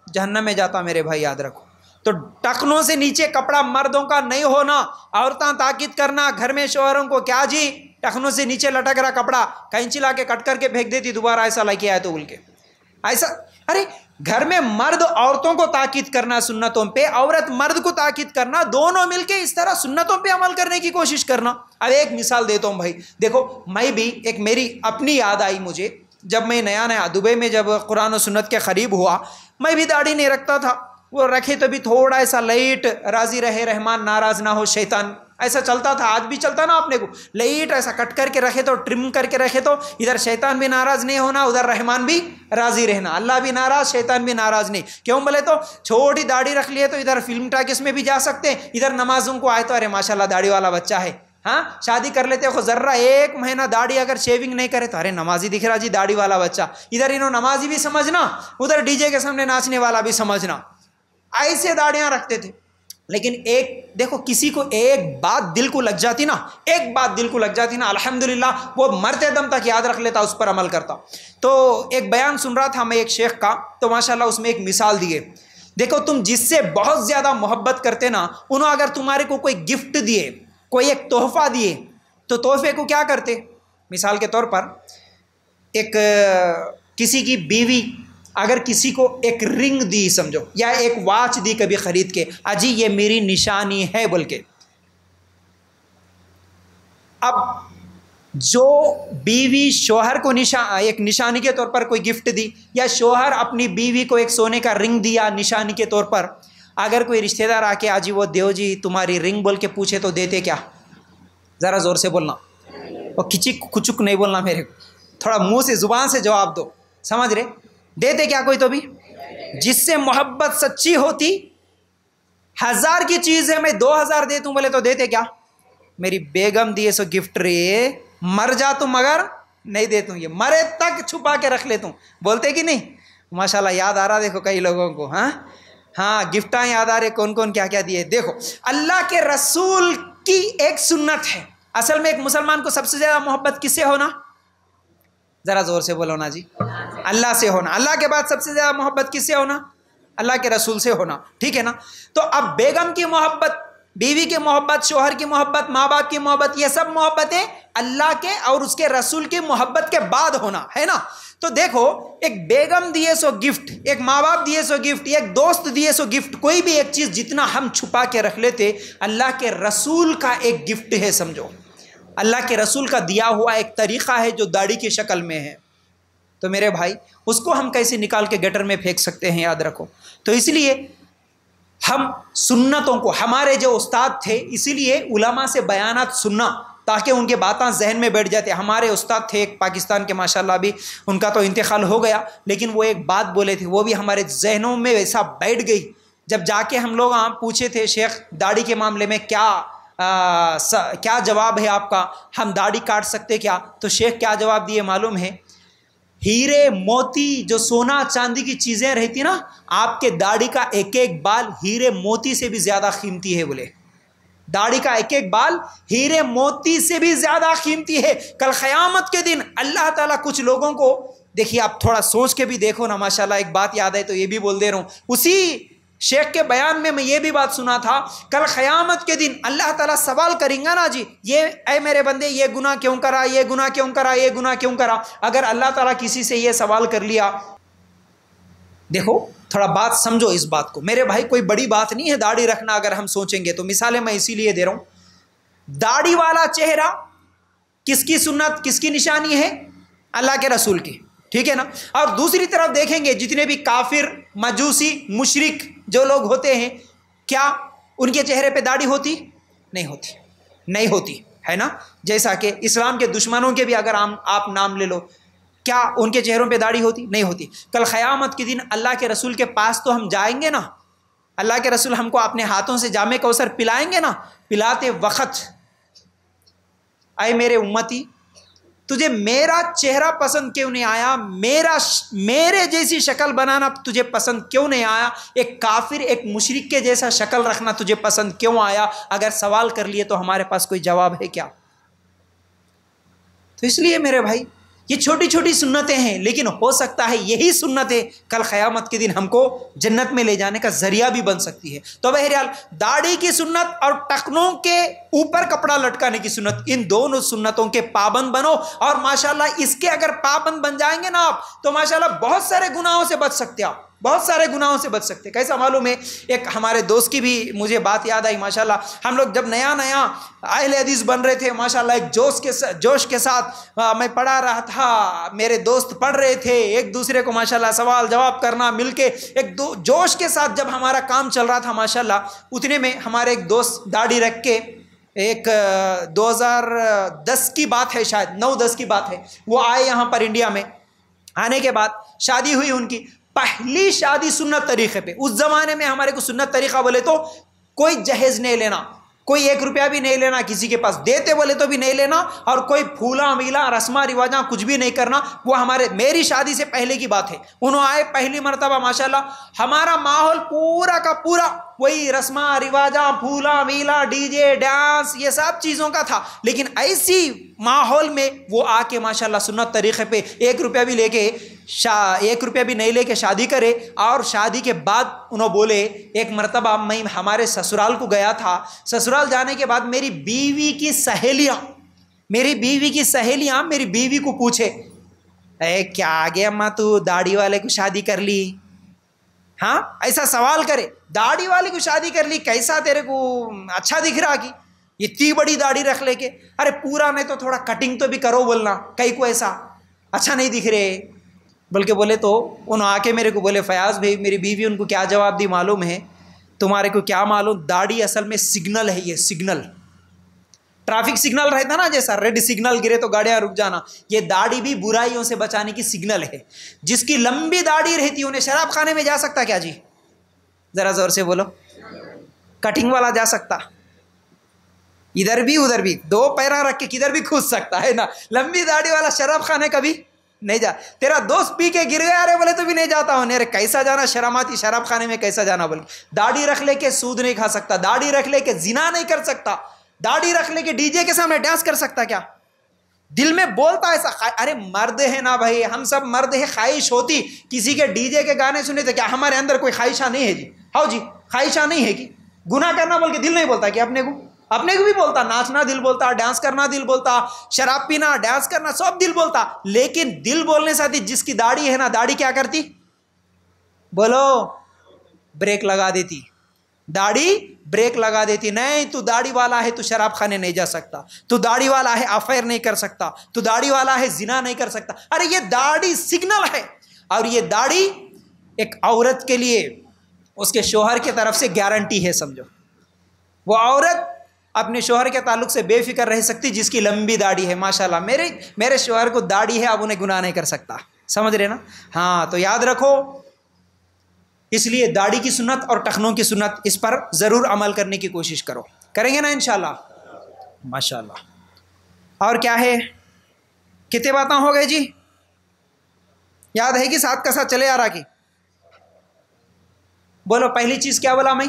جہنم میں جاتا. میرے بھائی یاد رکھو. تو ٹخنوں سے نیچے کپڑا مردوں کا نہیں ہونا. عورتاں تاکید کرنا گھر میں شوہروں کو, کیا جی ٹخنوں سے نیچے لٹک رہا کپڑا, کینچی لا کے کٹ کر کے پھینک دیتی, دوبارہ ایسا لے کے آئے تو بول کے ایسا. ارے گھر میں مرد عورتوں کو تاکید کرنا سنتوں پہ, عورت مرد کو تاکید کرنا, دونوں مل کے اس طرح سنتوں پہ عمل کرنے کی کوشش کرنا. اب ایک مثال دیتا ہوں بھائی. دیکھو میں بھی ایک میری اپنی یاد آئی مجھے, جب میں نیا دبئی میں جب قرآن و سنت کے قریب ہوا, میں بھی داڑھی نہیں رکھتا تھا. وہ رکھے تو بھی تھوڑا ایسا لائٹ, راضی رہے رحمان ناراض نہ ہو شیطان, ایسا چلتا تھا. آج بھی چلتا نا اپنے کو, لائٹ ایسا کٹ کر کے رکھے تو, ٹرم کر کے رکھے تو ادھر شیطان بھی ناراض نہیں ہونا, ادھر رحمان بھی راضی رہنا. اللہ بھی ناراض, شیطان بھی ناراض نہیں. کیوں بولے تو چھوٹی داڑھی رکھ لیے تو ادھر فلم ٹاکس میں بھی جا سکتے ہیں, ادھر نمازوں کو آئے تو ارے ماشاء اللہ داڑھی والا بچہ ہے. ہاں شادی کر لیتے ہو ذرہ 1 مہینہ داڑھی اگر شیونگ نہیں کرے تو ارے نمازی دکھ رہا جی داڑھی والا بچہ. ادھر انہوں نمازی بھی سمجھنا, ادھر DJ کے سامنے ناچنے والا بھی سمجھنا. ایسے داڑیاں رکھتے تھے. لیکن ایک دیکھو کسی کو ایک بات دل کو لگ جاتی نا, ایک بات دل کو لگ جاتی نا, الحمدللہ وہ مرتے دم تک یاد رکھ لیتا, اس پر عمل کرتا. تو ایک بیان سن رہا تھا میں ایک شیخ کا, تو ماشاءاللہ اس میں ایک مثال دیے. دیکھو تم جس سے بہت زیادہ محبت کرتے نا، انہوں اگر تمہارے کو کوئی گفٹ دیے، کوئی ایک تحفہ دیے، تو تحفے کو کیا کرتے؟ مثال کے طور پر ایک کسی کی بیوی اگر کسی کو ایک رنگ دی سمجھو، یا ایک واچ دی کبھی خرید کے، اجی یہ میری نشانی ہے بول کے، اب جو بیوی شوہر کو ایک نشانی کے طور پر کوئی گفٹ دی، یا شوہر اپنی بیوی کو ایک سونے کا رنگ دیا نشانی کے طور پر، اگر کوئی رشتہ دار آ کے آجی وہ دیو جی تمہاری رنگ بول کے پوچھے تو دیتے کیا؟ ذرا زور سے بولنا، اور کچک کچک نہیں بولنا میرے کو، تھوڑا منہ سے زبان سے جواب دو، سمجھ رہے؟ دیتے کیا کوئی تو بھی؟ جس سے محبت سچی ہوتی، 1000 کی چیز ہے میں 2000 دیتوں بولے تو دیتے کیا؟ میری بیگم دیے سو گفٹ رہے، مر جا تو مگر نہیں دیتوں، یہ مرے تک چھپا کے رکھ لیتوں، بولتے کہ نہیں؟ ماشاءاللہ یاد آ رہا دیکھو کئی لوگوں کو، ہاں گفٹاں یاد آ رہے، کون کون کیا کیا دیے۔ دیکھو اللہ کے رسول کی ایک سنت ہے، اصل میں ایک مسلمان کو سب سے زیادہ محبت کس سے ہونا؟ ذرا زور سے بولو نا جی، اللہ سے ہونا۔ اللہ کے بعد سب سے زیادہ محبت کس سے ہونا؟ اللہ کے رسول سے ہونا، ٹھیک ہے نا؟ تو اب بیگم کی محبت، بیوی کی محبت، شوہر کی محبت، ماں باپ کی محبت، یہ سب محبتیں اللہ کے اور اس کے رسول کی محبت کے بعد ہونا ہے نا۔ تو دیکھو ایک بیگم دیے سو گفٹ، ایک ماں باپ دیے سو گفٹ، ایک دوست دیے سو گفٹ، کوئی بھی ایک چیز جتنا ہم چھپا کے رکھ لیتے، اللہ کے رسول کا ایک گفٹ ہے سمجھو، اللہ کے رسول کا دیا ہوا ایک طریقہ ہے جو داڑھی کی شکل میں ہے، تو میرے بھائی اس کو ہم کیسے نکال کے گٹر میں پھینک سکتے ہیں؟ یاد رکھو۔ تو اس لیے ہم سنتوں کو، ہمارے جو استاد تھے اسی لیے علماء سے بیانات سننا تاکہ ان کے باتیں ذہن میں بیٹھ جاتے۔ ہمارے استاد تھے ایک پاکستان کے، ماشاءاللہ ابھی ان کا تو انتقال ہو گیا، لیکن وہ ایک بات بولے تھے، وہ بھی ہمارے ذہنوں میں ویسا بیٹھ گئی۔ جب جا کے ہم لوگ پوچھے تھے شیخ داڑھی کے معاملے میں کیا جواب ہے آپ کا، ہم داڑھی کاٹ سکتے کیا؟ تو شیخ کیا جواب دیے معلوم ہے؟ ہیرے موتی جو سونا چاندی کی چیزیں رہتی نا، آپ کے داڑھی کا ایک ایک بال ہیرے موتی سے بھی زیادہ قیمتی ہے، بولے داڑھی کا ایک ایک بال ہیرے موتی سے بھی زیادہ قیمتی ہے۔ کل قیامت کے دن اللہ تعالیٰ کچھ لوگوں کو، دیکھیے آپ تھوڑا سوچ کے بھی دیکھو نا، ماشاءاللہ ایک بات یاد ہے تو یہ بھی بول دے رہا ہوں، اسی شیخ کے بیان میں یہ بھی بات سنا تھا، کل قیامت کے دن اللہ تعالیٰ سوال کریں گا نا جی، یہ اے میرے بندے یہ گناہ کیوں کرا، یہ گناہ کیوں کرا، یہ گناہ کیوں کرا۔ اگر اللہ تعالیٰ کسی سے یہ سوال کر لیا، دیکھو تھوڑا بات سمجھو اس بات کو میرے بھائی، کوئی بڑی بات نہیں ہے داڑھی رکھنا اگر ہم سوچیں گے تو۔ مثالیں میں اسی لیے دے رہا ہوں، داڑھی والا چہرہ کس کی سنت، کس کی نشانی ہے؟ اللہ کے رسول کی، ٹھیک ہے نا۔ اور دوسری طرف دیکھیں گے جتنے بھی کافر، مجوسی، مشرک جو لوگ ہوتے ہیں، کیا ان کے چہرے پہ داڑھی ہوتی؟ نہیں ہوتی ہے نا۔ جیسا کہ اسلام کے دشمنوں کے بھی اگر آپ نام لے لو، کیا ان کے چہروں پہ داڑھی ہوتی؟ نہیں ہوتی۔ کل قیامت کے دن اللہ کے رسول کے پاس تو ہم جائیں گے نا، اللہ کے رسول ہم کو اپنے ہاتھوں سے جام کوثر پلائیں گے نا، پلاتے وقت اے میرے امتی تجھے میرا چہرہ پسند کیوں نہیں آیا، میرے جیسی شکل بنانا تجھے پسند کیوں نہیں آیا، ایک کافر، ایک مشرک کے جیسا شکل رکھنا تجھے پسند کیوں آیا؟ اگر سوال کر لیے تو ہمارے پاس کوئی جواب ہے کیا؟ تو اس لیے میرے بھائی یہ چھوٹی چھوٹی سنتیں ہیں، لیکن ہو سکتا ہے یہی سنتیں کل قیامت کے دن ہم کو جنت میں لے جانے کا ذریعہ بھی بن سکتی ہے۔ تو بہرحال داڑھی کی سنت اور ٹکنوں کے اوپر کپڑا لٹکانے کی سنت، ان دونوں سنتوں کے پابند بنو، اور ماشاءاللہ اس کے اگر پابند بن جائیں گے نا آپ تو ماشاءاللہ بہت سارے گناہوں سے بچ سکتے آپ، بہت سارے گناہوں سے بچ سکتے۔ کیسا معلوم ہے؟ ایک ہمارے دوست کی بھی مجھے بات یاد آئی، ماشاءاللہ ہم لوگ جب نیا اہل حدیث بن رہے تھے، ماشاءاللہ ایک جوش کے ساتھ میں پڑھا رہا تھا، میرے دوست پڑھ رہے تھے، ایک دوسرے کو ماشاءاللہ سوال جواب کرنا مل کے، ایک جوش کے ساتھ جب ہمارا کام چل رہا تھا ماشاءاللہ، اتنے میں ہمارے ایک دوست داڑھی رکھ کے، ایک 2010 کی بات ہے، شاید 9-10 کی بات ہے، وہ آئے یہاں پر انڈیا میں، آنے کے بعد شادی ہوئی ان کی، پہلی شادی سنت طریقے پہ۔ اس زمانے میں ہمارے کو سنت طریقہ بولے تو کوئی جہیز نہیں لینا، کوئی 1 روپیہ بھی نہیں لینا، کسی کے پاس دیتے بولے تو بھی نہیں لینا، اور کوئی پھولا میلا رسمہ رواجاں کچھ بھی نہیں کرنا۔ وہ میری شادی سے پہلے کی بات ہے، انہوں آئے پہلی مرتبہ، ماشاءاللہ ہمارا ماحول پورا کا پورا وہی رسمہ رواجاں، پھولا میلا، ڈی جے، ڈانس، یہ سب چیزوں کا تھا، لیکن ایسی ماحول میں وہ آ کے ماشاءاللہ سنت طریقے پہ 1 روپیہ بھی لے کے 1 روپیہ بھی نہیں لے کے شادی کرے، اور شادی کے بعد انہوں بولے ایک مرتبہ میں ہمارے سسرال کو گیا تھا، سسرال جانے کے بعد میری بیوی کی سہیلیاں میری بیوی کو پوچھے اے کیا آگے اماں تو داڑھی والے کو شادی کر لی؟ ہاں ایسا سوال کرے، داڑھی والے کو شادی کر لی، کیسا تیرے کو اچھا دکھ رہا کہ اتنی بڑی داڑھی رکھ لے کے؟ ارے پورا نہیں تو تھوڑا کٹنگ تو بھی کرو، بولنا کئی کو ایسا اچھا نہیں دکھ رہے۔ بلکہ بولے تو انہوں آ کے میرے کو بولے فیاض بھائی، میری بیوی ان کو کیا جواب دی معلوم ہے؟ تمہارے کو کیا معلوم؟ داڑھی اصل میں سگنل ہے، یہ سگنل، ٹریفک سگنل رہتا نا، جیسا ریڈ سگنل گرے تو گاڑیاں رک جانا، یہ داڑھی بھی برائیوں سے بچانے کی سگنل ہے۔ جس کی لمبی داڑھی رہتی انہیں شراب خانے میں جا سکتا کیا جی؟ ذرا زور سے بولو۔ کٹنگ والا جا سکتا، ادھر بھی ادھر بھی 2 پیرا رکھ کے کدھر بھی کھوس سکتا ہے نا۔ لمبی داڑھی والا شراب خانے کبھی نہیں جا۔ تیرا دوست پی کے گر گیا رے بولے تو بھی نہیں جاتا ہوں، ارے کیسا جانا شرماتی شراب خانے میں، کیسا جانا بولے۔ داڑھی رکھ لے کے سود نہیں کھا سکتا، داڑھی رکھ لے کے زنا نہیں کر سکتا، داڑھی رکھ لے کے ڈی جے کے سامنے ڈانس کر سکتا کیا؟ دل میں بولتا ایسا، ارے مرد ہے نا بھائی، ہم سب مرد ہے، خواہش ہوتی کسی کے ڈی جے کے گانے سنے تو کیا ہمارے اندر کوئی خواہشہ نہیں ہے جی؟ ہاؤ جی، خواہشہ نہیں ہے کہ گناہ کرنا بول کے دل نہیں بولتا کہ اپنے کو بھی بولتا، ناچنا دل بولتا، ڈانس کرنا دل بولتا، شراب پینا، ڈانس کرنا سب دل بولتا، لیکن دل بولنے سے جس کی داڑھی ہے نا، داڑھی کیا کرتی؟ بولو، بریک لگا دیتی، داڑھی بریک لگا دیتی۔ نہیں تو داڑھی والا ہے تو شراب خانے نہیں جا سکتا، تو داڑھی والا ہے افیئر نہیں کر سکتا، تو داڑھی والا ہے زنا نہیں کر سکتا۔ ارے یہ داڑھی سگنل ہے، اور یہ داڑھی ایک عورت کے لیے اس کے شوہر کی طرف سے گارنٹی ہے، سمجھو۔ وہ عورت اپنے شوہر کے تعلق سے بے فکر رہ سکتی جس کی لمبی داڑھی ہے۔ ماشاءاللہ میرے شوہر کو داڑھی ہے، اب انہیں گناہ نہیں کر سکتا، سمجھ رہے نا؟ ہاں تو یاد رکھو، اس لیے داڑھی کی سنت اور ٹخنوں کی سنت، اس پر ضرور عمل کرنے کی کوشش کرو، کریں گے نا انشاءاللہ؟ ماشاءاللہ۔ اور کیا ہے؟ کتنے باتیں ہو گئے جی؟ یاد ہے کہ ساتھ کا ساتھ چلے آ رہا کی؟ بولو، پہلی چیز کیا بولا میں؟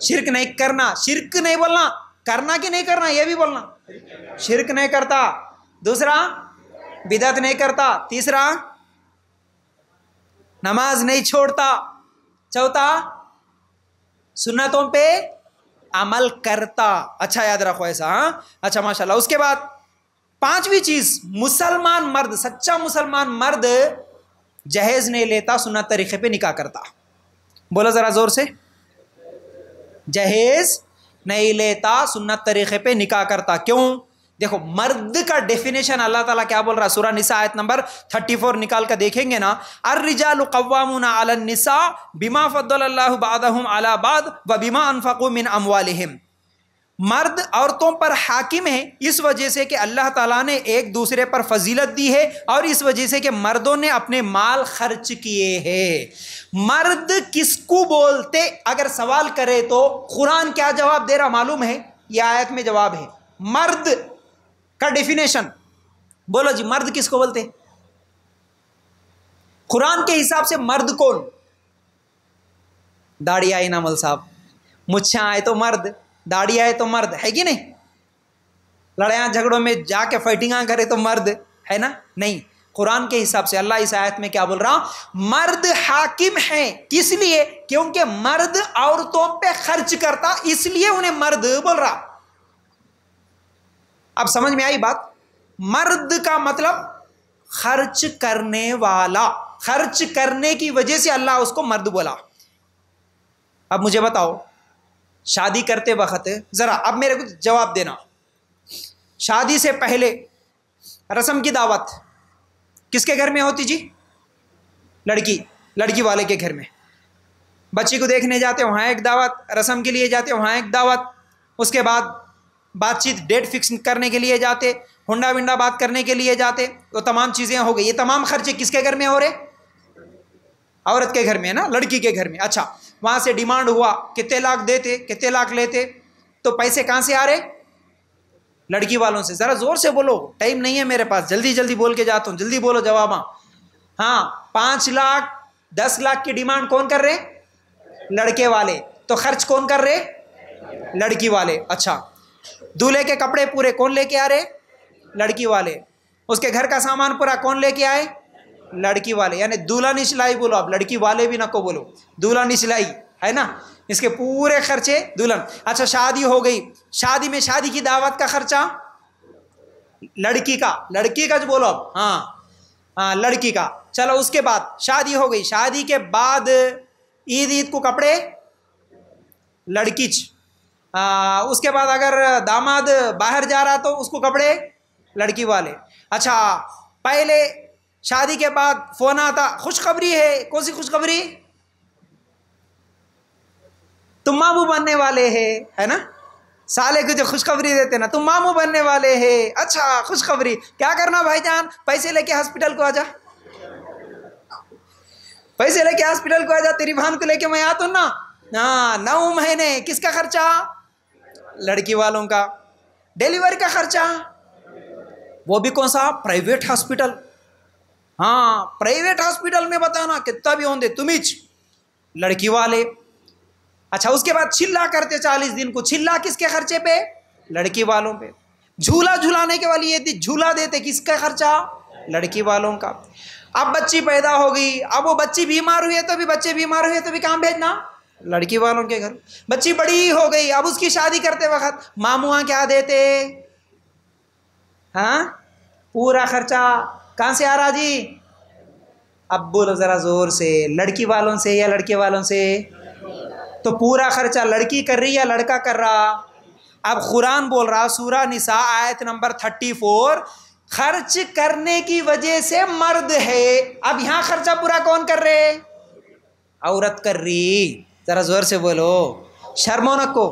شرک نہیں کرنا، شرک نہیں بولنا، کرنا کہ نہیں کرنا یہ بھی بولنا، شرک نہیں کرتا۔ دوسرا، بدعت نہیں کرتا۔ تیسرا، نماز نہیں چھوڑتا۔ چوتھا، سنتوں پہ عمل کرتا۔ اچھا یاد رکھو ایسا، ہاں اچھا ماشاءاللہ۔ اس کے بعد 5ویں چیز، مسلمان مرد، سچا مسلمان مرد جہیز نہیں لیتا، سنت طریقے پہ نکاح کرتا۔ بولو ذرا زور سے، جہیز نہیں لیتا، سنت طریقے پہ نکاح کرتا۔ کیوں؟ دیکھو مرد کا ڈیفینیشن اللہ تعالیٰ کیا بول رہا ہے، سورہ نساء آیت نمبر 34 نکال کر دیکھیں گے نا، الرجال قوامون علی النساء بما فضل اللہ بعضهم علی بعض وبما انفقوا من اموالہم۔ مرد عورتوں پر حاکم ہے اس وجہ سے کہ اللہ تعالیٰ نے ایک دوسرے پر فضیلت دی ہے، اور اس وجہ سے کہ مردوں نے اپنے مال خرچ کیے ہیں۔ مرد کس کو بولتے اگر سوال کرے تو قرآن کیا جواب دے رہا معلوم ہے؟ یہ آیت میں جواب ہے، مرد کا ڈیفینیشن۔ بولو جی، مرد کس کو بولتے قرآن کے حساب سے؟ مرد کون؟ داڑھی آئی نا مول صاحب، مچھاں آئے تو مرد، داڑھی آئے تو مرد ہے کہ نہیں؟ لڑائیاں جھگڑوں میں جا کے فائٹنگاں کرے تو مرد ہے نا؟ نہیں، قرآن کے حساب سے اللہ اس آیت میں کیا بول رہا؟ مرد حاکم ہے، کس لیے؟ کیونکہ مرد عورتوں پہ خرچ کرتا، اس لیے انہیں مرد بول رہا۔ اب سمجھ میں آئی بات؟ مرد کا مطلب خرچ کرنے والا، خرچ کرنے کی وجہ سے اللہ اس کو مرد بولا۔ اب مجھے بتاؤ، شادی کرتے وقت ذرا اب میرے کو جواب دینا، شادی سے پہلے رسم کی دعوت کس کے گھر میں ہوتی جی؟ لڑکی والے کے گھر میں۔ بچی کو دیکھنے جاتے وہاں ایک دعوت، رسم کے لیے جاتے وہاں ایک دعوت، اس کے بعد بات چیت ڈیٹ فکس کرنے کے لیے جاتے، ہنڈا ونڈا بات کرنے کے لیے جاتے، وہ تمام چیزیں ہو گئی۔ یہ تمام خرچے کس کے گھر میں ہو رہے؟ عورت کے گھر میں نا، لڑکی کے گھر میں۔ اچھا، وہاں سے ڈیمانڈ ہوا کتنے لاکھ دیتے، کتنے لاکھ لیتے، تو پیسے کہاں سے آ رہے؟ لڑکی والوں سے۔ ذرا زور سے بولو، ٹائم نہیں ہے میرے پاس، جلدی جلدی بول کے جاتا ہوں، جلدی بولو جواب۔ ہاں 5 لاکھ 10 لاکھ کی ڈیمانڈ کون کر رہے؟ لڑکے والے۔ تو خرچ کون کر رہے؟ لڑکی والے۔ اچھا، دولہے کے کپڑے پورے کون لے کے آ رہے؟ لڑکی والے. اس کے گھر کا سامان پورا کون لے کے آئے؟ لڑکی والے. یعنی دولہا نچلائی بولو، اب لڑکی والے بھی نہ کو بولو، دولہا نچلائی ہے نا، اس کے پورے خرچے دلہن. اچھا شادی ہو گئی، شادی میں شادی کی دعوت کا خرچہ لڑکی کا جو بولو اب، ہاں لڑکی کا. چلو اس کے بعد شادی ہو گئی، شادی کے بعد عید کو کپڑے لڑکی اس کے بعد اگر داماد باہر جا رہا تو اس کو کپڑے لڑکی والے. اچھا پہلے شادی کے بعد فون آتا خوشخبری ہے، کون سی خوشخبری؟ تم ماموں بننے والے ہے نا، سالے کو جو خوشخبری دیتے نا، تم ماموں بننے والے ہیں. اچھا خوشخبری کیا کرنا بھائی جان؟ پیسے لے کے ہاسپٹل کو آ جا، پیسے لے کے ہاسپٹل کو آ جا، تیری بہن کو لے کے میں آتا ہوں نا. ہاں 9 مہینے کس کا خرچہ؟ لڑکی والوں کا. ڈیلیوری کا خرچہ وہ بھی کون سا؟ Private hospital. ہاں پرائیویٹ ہاسپٹل میں بتانا کتنا بھی ہوں دے تمہیں لڑکی والے. اچھا اس کے بعد چلا کرتے 40 دن کو، چلا کس کے خرچے پہ؟ لڑکی والوں پہ. جھولا جھولانے کے والی یہ جھولا دیتے کس کا خرچہ؟ لڑکی والوں کا. اب بچی پیدا ہو گئی، اب وہ بچی بیمار ہوئی تو بھی کام بھیجنا لڑکی والوں کے گھر. بچی بڑی ہو گئی، اب اس کی شادی کرتے وقت ماموں کیا دیتے؟ ہاں پورا خرچہ کہاں سے آ رہا جی؟ اب بولو ذرا زور سے، لڑکی والوں سے یا لڑکے والوں سے؟ تو پورا خرچہ لڑکی کر رہی یا لڑکا کر رہا؟ اب قرآن بول رہا سورہ نساء آیت نمبر 34، خرچ کرنے کی وجہ سے مرد ہے. اب یہاں خرچہ پورا کون کر رہے؟ عورت کر رہی. ذرا زور سے بولو، شرمو نہ کو.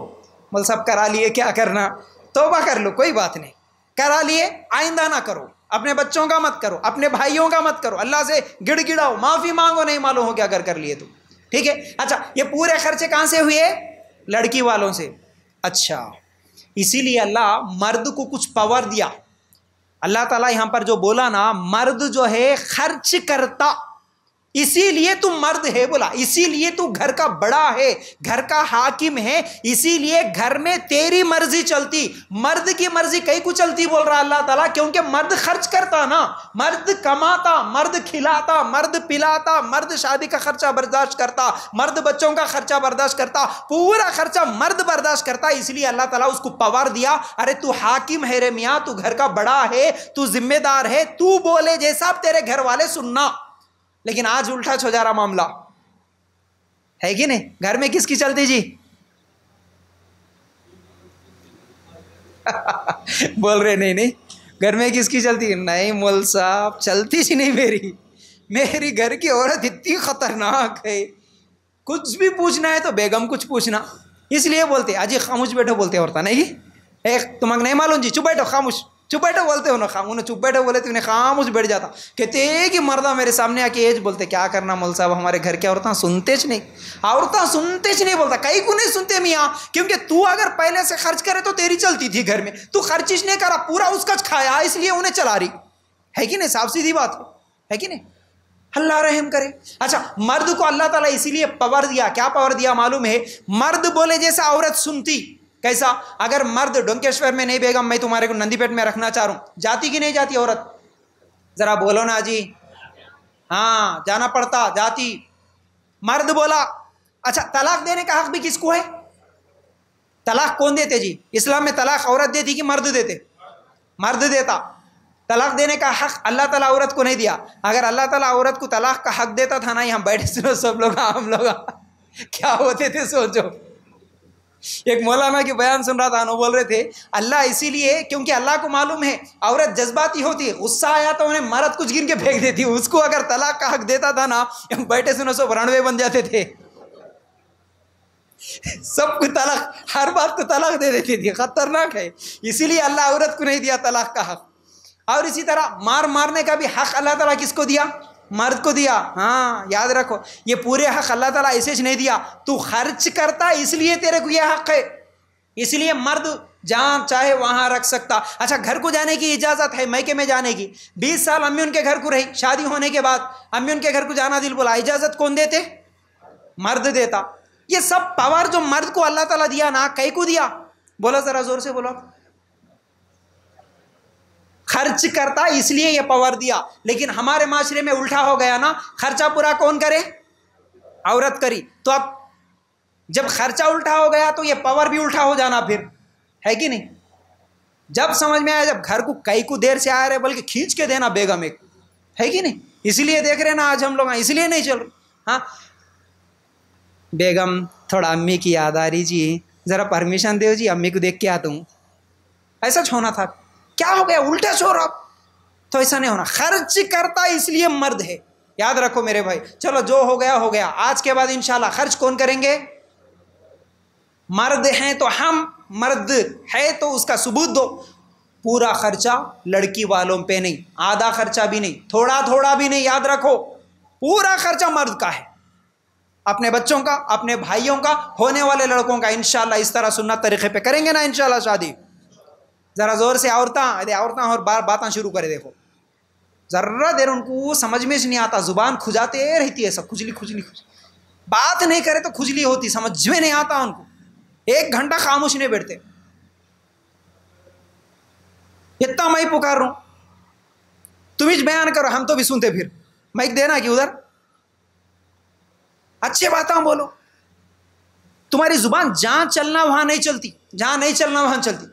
بول سب کرا لیے کیا کرنا، توبہ کر لو، کوئی بات نہیں، کرا لیے آئندہ نہ کرو. اپنے بچوں کا مت کرو، اپنے بھائیوں کا مت کرو، اللہ سے گڑ گڑاؤ، معافی مانگو، نہیں معلوم ہو کیا کر لیے تو ٹھیک ہے. اچھا یہ پورے خرچے کہاں سے ہوئے؟ لڑکی والوں سے. اچھا اسی لیے اللہ مرد کو کچھ پاور دیا. اللہ تعالیٰ یہاں پر جو بولا نا، مرد جو ہے خرچ کرتا، اسی لیے تو مرد ہے بولا، اسی لیے تو گھر کا بڑا ہے، گھر کا حاکم ہے، اسی لیے گھر میں تیری مرضی چلتی، مرد کی مرضی کئی کو چلتی بول رہا اللہ تعالیٰ، کیونکہ مرد خرچ کرتا نا، مرد کماتا، مرد کھلاتا، مرد پلاتا، مرد شادی کا خرچہ برداشت کرتا، مرد بچوں کا خرچہ برداشت کرتا، پورا خرچہ مرد برداشت کرتا. اس لیے اللہ تعالیٰ اس کو پاور دیا، ارے تو حاکم ہے رے میاں، تو گھر کا بڑا ہے، تو ذمہ دار ہے، تو بولے جیسا تیرے گھر والے سننا. لیکن آج الٹا ہو جا رہا معاملہ ہے کہ نہیں؟ گھر میں کس کی چلتی جی؟ بول رہے نہیں گھر میں کس کی چلتی؟ نہیں مول صاحب چلتی ہی نہیں. میری گھر کی عورت اتنی خطرناک ہے، کچھ بھی پوچھنا ہے تو بیگم کچھ پوچھنا. اس لیے بولتے اجی خاموش بیٹھو بولتے عورتیں نہیں، ایک تمہیں نہیں معلوم جی، چپ بیٹھو، خاموش چپ بیٹھو بولتے ہو نا، انہیں چپ بیٹھو بولے تو انہیں خاموش بیٹھ جاتا. کہتے کہ مردہ میرے سامنے آ کے ایج بولتے کیا کرنا مول صاحب، ہمارے گھر کے عورتیں سنتے چ نہیں، عورتیں سنتے چ نہیں. بولتا کئی کو نہیں سنتے میاں، کیونکہ تو اگر پہلے سے خرچ کرے تو تیری چلتی تھی گھر میں، تو خرچش نہیں کرا، پورا اس کا کھایا، اس لیے انہیں چلا رہی ہے کہ نہیں؟ صاف سیدھی بات ہے کہ نہیں؟ اللہ رحم کرے. اچھا مرد کو اللہ تعالیٰ اسی لیے پاور دیا. کیا پاور دیا معلوم ہے؟ مرد بولے جیسا عورت سنتی. کیسا؟ اگر مرد ڈونکیشور میں نہیں، بیگم میں تمہارے کو نندی پیٹ میں رکھنا چاہ رہا ہوں، جاتی کہ نہیں جاتی عورت؟ ذرا بولو نا جی. ہاں جانا پڑتا، جاتی. مرد بولا. اچھا طلاق دینے کا حق بھی کس کو ہے؟ طلاق کون دیتے جی؟ اسلام میں طلاق عورت دیتی کہ مرد دیتے؟ مرد دیتا. طلاق دینے کا حق اللہ تعالیٰ عورت کو نہیں دیا. اگر اللہ تعالیٰ عورت کو طلاق کا حق دیتا تھا نا، یہاں بیٹھے سنو سب لوگ، عام لوگ کیا ہوتے تھے سوچو. ایک مولانا کی بیان سن رہا تھا، وہ بول رہے تھے اللہ اسی لیے، کیونکہ اللہ کو معلوم ہے عورت جذباتی ہوتی ہے، غصہ آیا تو انہیں مرد کچھ گن کے پھینک دیتی. اس کو اگر طلاق کا حق دیتا تھا نا، بیٹھے سنو سب رنوے بن جاتے تھے، سب کو طلاق، ہر بات کو طلاق دے دیتی تھی. خطرناک ہے. اسی لیے اللہ عورت کو نہیں دیا طلاق کا حق. اور اسی طرح مارنے کا بھی حق اللہ تعالیٰ کس کو دیا؟ مرد کو دیا. ہاں یاد رکھو، یہ پورے حق اللہ تعالیٰ ایسے نہیں دیا. تو خرچ کرتا اس لیے تیرے کو یہ حق ہے، اس لیے مرد جہاں چاہے وہاں رکھ سکتا. اچھا گھر کو جانے کی اجازت ہے، میکے میں جانے کی. 20 سال امی ان کے گھر کو رہی، شادی ہونے کے بعد امی ان کے گھر کو جانا دل بولا، اجازت کون دیتے؟ مرد دیتا. یہ سب پاور جو مرد کو اللہ تعالیٰ دیا نا، کئی کو دیا؟ بولو ذرا زور سے بولو. خرچ کرتا اس لیے یہ پاور دیا. لیکن ہمارے معاشرے میں الٹا ہو گیا نا, خرچہ پورا کون کرے؟ عورت کری. تو اب جب خرچہ الٹا ہو گیا تو یہ پاور بھی الٹا ہو جانا پھر, ہے کہ نہیں؟ جب سمجھ میں آیا, جب گھر کو کئی کو دیر سے آ رہے بلکہ کھینچ کے دینا بیگم ایک, ہے کہ نہیں؟ اس لیے دیکھ رہے نا آج ہم لوگ, اس لیے نہیں چل رہے. ہاں بیگم تھوڑا امی کی یاد آ رہی جی, ذرا پرمیشن دو جی, امی کو دیکھ کے آتا ہوں. ایسا چھونا تھا, کیا ہو گیا الٹا چھو رہا. تو ایسا نہیں ہونا. خرچ کرتا اس لیے مرد ہے, یاد رکھو میرے بھائی. چلو جو ہو گیا ہو گیا, آج کے بعد انشاءاللہ خرچ کون کریں گے؟ مرد ہیں تو ہم, مرد ہے تو اس کا ثبوت دو. پورا خرچہ لڑکی والوں پہ نہیں, آدھا خرچہ بھی نہیں, تھوڑا تھوڑا بھی نہیں, یاد رکھو پورا خرچہ مرد کا ہے. اپنے بچوں کا, اپنے بھائیوں کا, ہونے والے لڑکوں کا. انشاءاللہ اس طرح سنت طریقے پہ کریں گے نا انشاءاللہ شادی. ذرا زور سے عورتیں اور باتیں شروع کرے. دیکھو ذرا دیر ان کو سمجھ میں نہیں آتا, زبان کھجاتے رہتی ہے, سب کھجلی کھجلی کھجلی, بات نہیں کرے تو کھجلی ہوتی, سمجھ میں نہیں آتا ان کو. 1 گھنٹہ خاموش نہیں بیٹھتے. اتنا میں پکار رہا ہوں, تم ہی بیان کرو, ہم تو بھی سنتے. پھر مائک دینا کہ ادھر اچھے باتیں بولو. تمہاری زبان جہاں چلنا وہاں نہیں چلتی, جہاں نہیں چلنا وہاں چلتی.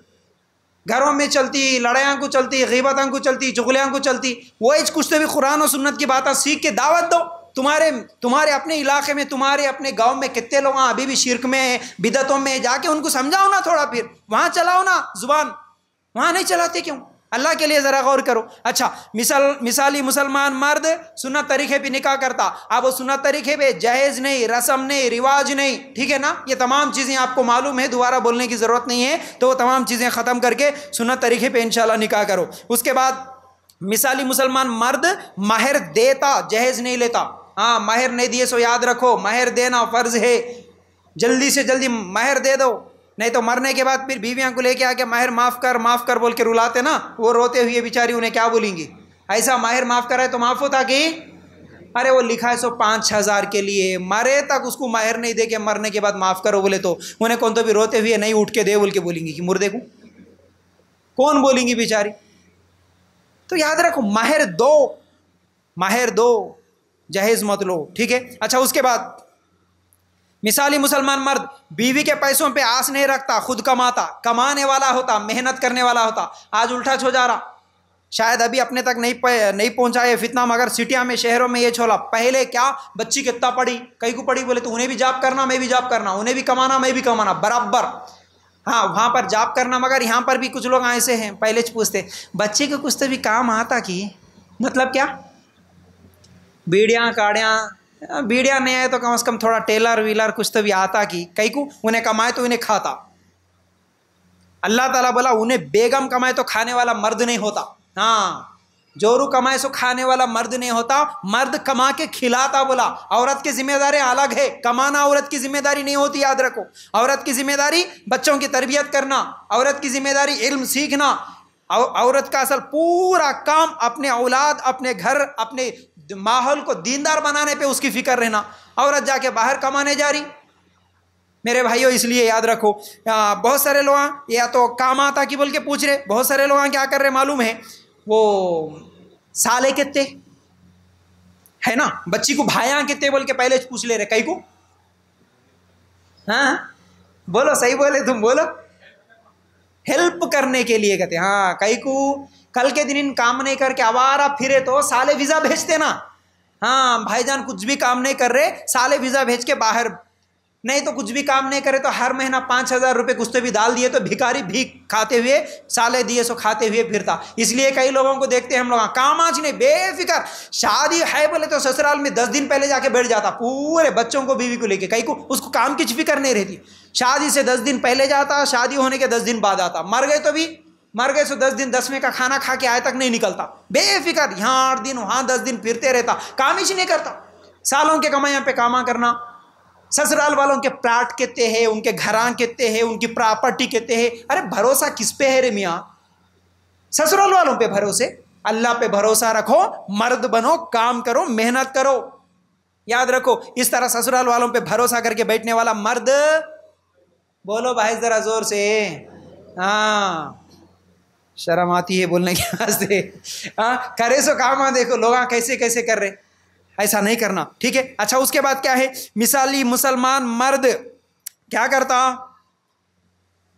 گھروں میں چلتی, لڑائیاں کو چلتی, غیبتوں کو چلتی, چغلیاں کو چلتی. وہ کچھ تو بھی قرآن و سنت کی باتیں سیکھ کے دعوت دو. تمہارے اپنے علاقے میں, تمہارے اپنے گاؤں میں کتنے لوگ ابھی بھی شرک میں, بدعتوں میں, جا کے ان کو سمجھاؤ نا تھوڑا. پھر وہاں چلاؤ نا زبان, وہاں نہیں چلاتے کیوں؟ اللہ کے لیے ذرا غور کرو. اچھا مثالی مسلمان مرد سنت طریقے پہ نکاح کرتا. اب وہ سنت طریقے پہ جہیز نہیں, رسم نہیں, رواج نہیں, ٹھیک ہے نا؟ یہ تمام چیزیں آپ کو معلوم ہے, دوبارہ بولنے کی ضرورت نہیں ہے. تو وہ تمام چیزیں ختم کر کے سنت طریقے پہ انشاءاللہ نکاح کرو. اس کے بعد مثالی مسلمان مرد مہر دیتا, جہیز نہیں لیتا. ہاں مہر نہیں دیے سو یاد رکھو, مہر دینا فرض ہے. جلدی سے جلدی مہر دے دو, نہیں تو مرنے کے بعد پھر بیویاں کو لے کے آ کے مہر معاف کر بول کے رلاتے نا, وہ روتے ہوئے بیچاری انہیں کیا بولیں گی؟ ایسا مہر معاف کرائے تو معاف ہوتا کہ ارے وہ لکھا ہے 5,000 کے لیے, مرے تک اس کو مہر نہیں دے کے مرنے کے بعد معاف کرو بولے تو انہیں کون تو بھی روتے ہوئے نہیں اٹھ کے دے بول کے بولیں گی کہ مردے کو کون بولیں گی بیچاری. تو یاد رکھو مہر دو, جہیز مت لو, ٹھیک ہے. اچھا اس کے بعد مثالی مسلمان مرد بیوی کے پیسوں پہ آس نہیں رکھتا, خود کماتا, کمانے والا ہوتا, محنت کرنے والا ہوتا. آج الٹا چھو جا رہا, شاید ابھی اپنے تک نہیں پہنچا ہے فتنہ, مگر سٹیاں میں, شہروں میں یہ چھولا. پہلے کیا بچی کتنا پڑھی, کئی کو پڑھی بولے تو انہیں بھی جاب کرنا, میں بھی جاب کرنا, انہیں بھی کمانا, میں بھی کمانا برابر. ہاں وہاں پر جاب کرنا. مگر یہاں پر بھی کچھ لوگ ایسے ہیں, پہلے پوچھتے بچے کو کچھ تو بھی کام آتا کی, مطلب کیا بیڑیاں کاڑیاں, بیڑیاں نہیں آئے تو کم از کم تھوڑا ٹیلر ویلر کچھ تو بھی آتا کی. کئی کو انہیں کمائے تو انہیں کھاتا. اللہ تعالیٰ بولا انہیں بیگم کمائے تو کھانے والا مرد نہیں ہوتا. ہاں جورو کمائے سو کھانے والا مرد نہیں ہوتا, مرد کما کے کھلاتا. بولا عورت کی ذمہ داری الگ ہے, کمانا عورت کی ذمہ داری نہیں ہوتی, یاد رکھو. عورت کی ذمہ داری بچوں کی تربیت کرنا, عورت کی ذمہ داری علم سیکھنا. عورت کا اصل پورا کام اپنے اولاد, اپنے گھر, اپنے ماحول کو دیندار بنانے پہ اس کی فکر رہنا. عورت جا کے باہر کمانے جا رہی میرے بھائیوں. اس لیے یاد رکھو, بہت سارے لوگ یا تو کام آتا کی بول کے پوچھ رہے, بہت سارے لوگ کیا کر رہے معلوم ہے, وہ سالے کتنے ہے نا, بچی کو بھائیاں کتنے بول کے پہلے پوچھ لے رہے. کئی کو ہاں بولو, صحیح بولے تم, بولو ہیلپ کرنے کے لیے کہتے. ہاں کئی کو کل کے دن کام نہیں کر کے آوارہ پھرے تو سالے ویزا بھیجتے نا. ہاں بھائی جان کچھ بھی کام نہیں کر رہے, سالے ویزا بھیج کے باہر, نہیں تو کچھ بھی کام نہیں کرے تو ہر مہینہ 5,000 روپے کچھ تو بھی ڈال دیے تو بھکاری بھیک کھاتے ہوئے, سالے دیے سو کھاتے ہوئے پھرتا. اس لیے کئی لوگوں کو دیکھتے ہیں ہم لوگ, کام آج نہیں, بے فکر. شادی ہے بولے تو سسرال میں 10 دن پہلے جا کے بیٹھ جاتا, پورے بچوں کو بیوی کو لے کے. کئی کو اس کو کام کی فکر نہیں رہتی. شادی سے 10 دن پہلے جاتا, شادی ہونے کے 10 دن بعد آتا. مر گئے تو بھی مر گئے سو 10 دن 10ویں کا کھانا کھا کے آئے تک نہیں نکلتا, بے فکر. یہاں 8 دن وہاں 10 دن پھرتے رہتا, کام ہی نہیں کرتا. سالوں کے کمائیاں پہ کاما کرنا. سسرال والوں کے پلاٹ کتنے ہیں, ان کے گھراں کتنے ہیں, ان کی پراپرٹی کتنے ہیں. ارے بھروسہ کس پہ ہے رے میاں؟ سسرال والوں پہ بھروسے, اللہ پہ بھروسہ رکھو, مرد بنو, کام کرو, محنت کرو. یاد رکھو اس طرح سسرال والوں پہ بھروسہ کر کے بیٹھنے والا مرد, بولو بھائی ذرا زور سے, ہاں شرم آتی ہے بولنے کے واسطے. ہاں کرے سو کام دیکھو لوگ کیسے کیسے کر رہے, ایسا نہیں کرنا, ٹھیک ہے. اچھا اس کے بعد کیا ہے, مثالی مسلمان مرد کیا کرتا,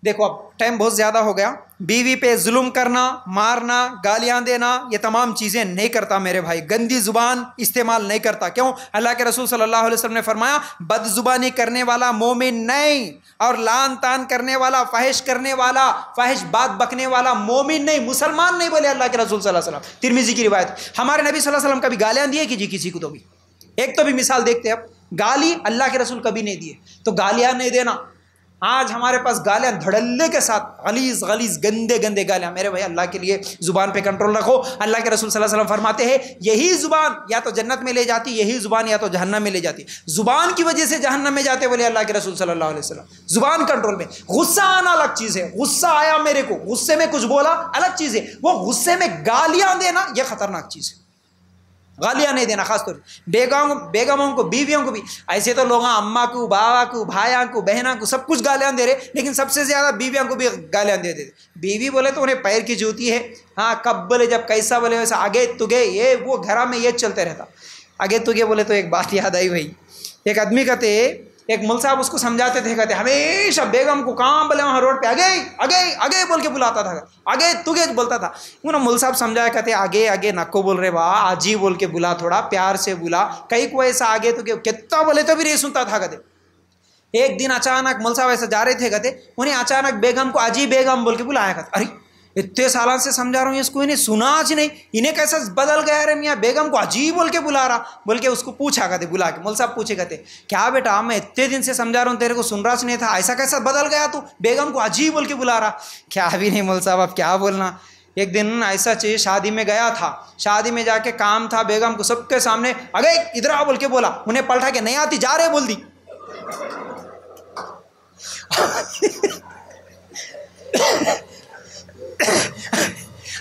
دیکھو اب ٹائم بہت زیادہ ہو گیا. بیوی پہ ظلم کرنا, مارنا, گالیاں دینا, یہ تمام چیزیں نہیں کرتا میرے بھائی. گندی زبان استعمال نہیں کرتا. کیوں؟ اللہ کے رسول صلی اللہ علیہ وسلم نے فرمایا بد زبانی کرنے والا مومن نہیں, اور لان تان کرنے والا, فحش کرنے والا, فحش بات بکنے والا مومن نہیں, مسلمان نہیں, بولے اللہ کے رسول صلی اللہ علیہ وسلم. ترمذی کی روایت. ہمارے نبی صلی اللہ علیہ وسلم کبھی گالیاں دیے کہ جی کسی کو؟ تو بھی ایک تو بھی مثال دیکھتے ہیں. اب گالی اللہ کے رسول کبھی نہیں دیے, تو گالیاں نہیں دینا. آج ہمارے پاس گالیاں دھڑلے کے ساتھ, غلیظ غلیظ گندے گندے گالیاں. میرے بھائی اللہ کے لیے زبان پہ کنٹرول رکھو. اللہ کے رسول صلی اللہ علیہ وسلم فرماتے ہیں یہی زبان یا تو جنت میں لے جاتی, یہی زبان یا تو جہنم میں لے جاتی. زبان کی وجہ سے جہنم میں جاتے بولے اللہ کے رسول صلی اللہ علیہ وسلم. زبان کنٹرول میں. غصہ آنا الگ چیز ہے, غصہ آیا میرے کو, غصے میں کچھ بولا الگ چیز ہے. وہ غصے میں گالیاں دینا یہ خطرناک چیز ہے. گالیاں نہیں دینا, خاص طور بیگموں کو, بیویوں کو بھی. ایسے تو لوگ اماں کو, بابا کو, بھائیاں کو, بہنوں کو سب کچھ گالیاں دے رہے, لیکن سب سے زیادہ بیویوں کو بھی گالیاں دے دیتے. بیوی بولے تو انہیں پیر کی جوتی ہے. ہاں کب بولے جب کیسا بولے ویسا, آگے تگے, یہ وہ گھر میں یہ چلتے رہتا. آگے تگے بولے تو ایک بات یاد آئی بھائی. ایک آدمی کہتے, ایک مول صاحب اس کو سمجھاتے تھے, کہتے ہمیشہ بیگم کو کام بولے وہاں روڈ پہ آگے آگے آگے بول کے بلاتا تھا, آگے تگے بولتا تھا. انہوں نے مول صاحب سمجھایا, کہتے آگے آگے نکو بول رہے, واہ آجی بول کے بلا, تھوڑا پیار سے بلا. کئی کو ایسا آگے تو کتنا بولے تو بھی نہیں سنتا تھا. کہتے ایک دن اچانک مول صاحب ایسا جا رہے تھے, کہتے انہیں اچانک بیگم کو آجی بیگم بول کے بلایا. کہتے ارے اتنے سالوں سے سمجھا رہا ہوں اس کو, انہیں سنا آج نہیں, انہیں کیسا بدل گیا رے میاں, بیگم کو عجیب بول کے بلا رہا. بول کے اس کو پوچھا, کہتے بلا کے مول صاحب پوچھے, کہتے کیا بیٹا میں اتنے دن سے سمجھا رہا ہوں تیرے کو سن رہا نہیں تھا, ایسا کیسا بدل گیا تو, بیگم کو عجیب بول کے بلا رہا. کیا بھی نہیں مول صاحب, اب کیا بولنا. ایک دن ایسا چیز شادی میں گیا تھا, شادی میں جا کے کام تھا, بیگم کو سب کے سامنے اگے ادھر آ بول کے بولا, انہیں پلٹا کہ نہیں آتی, جا رہے بول دی.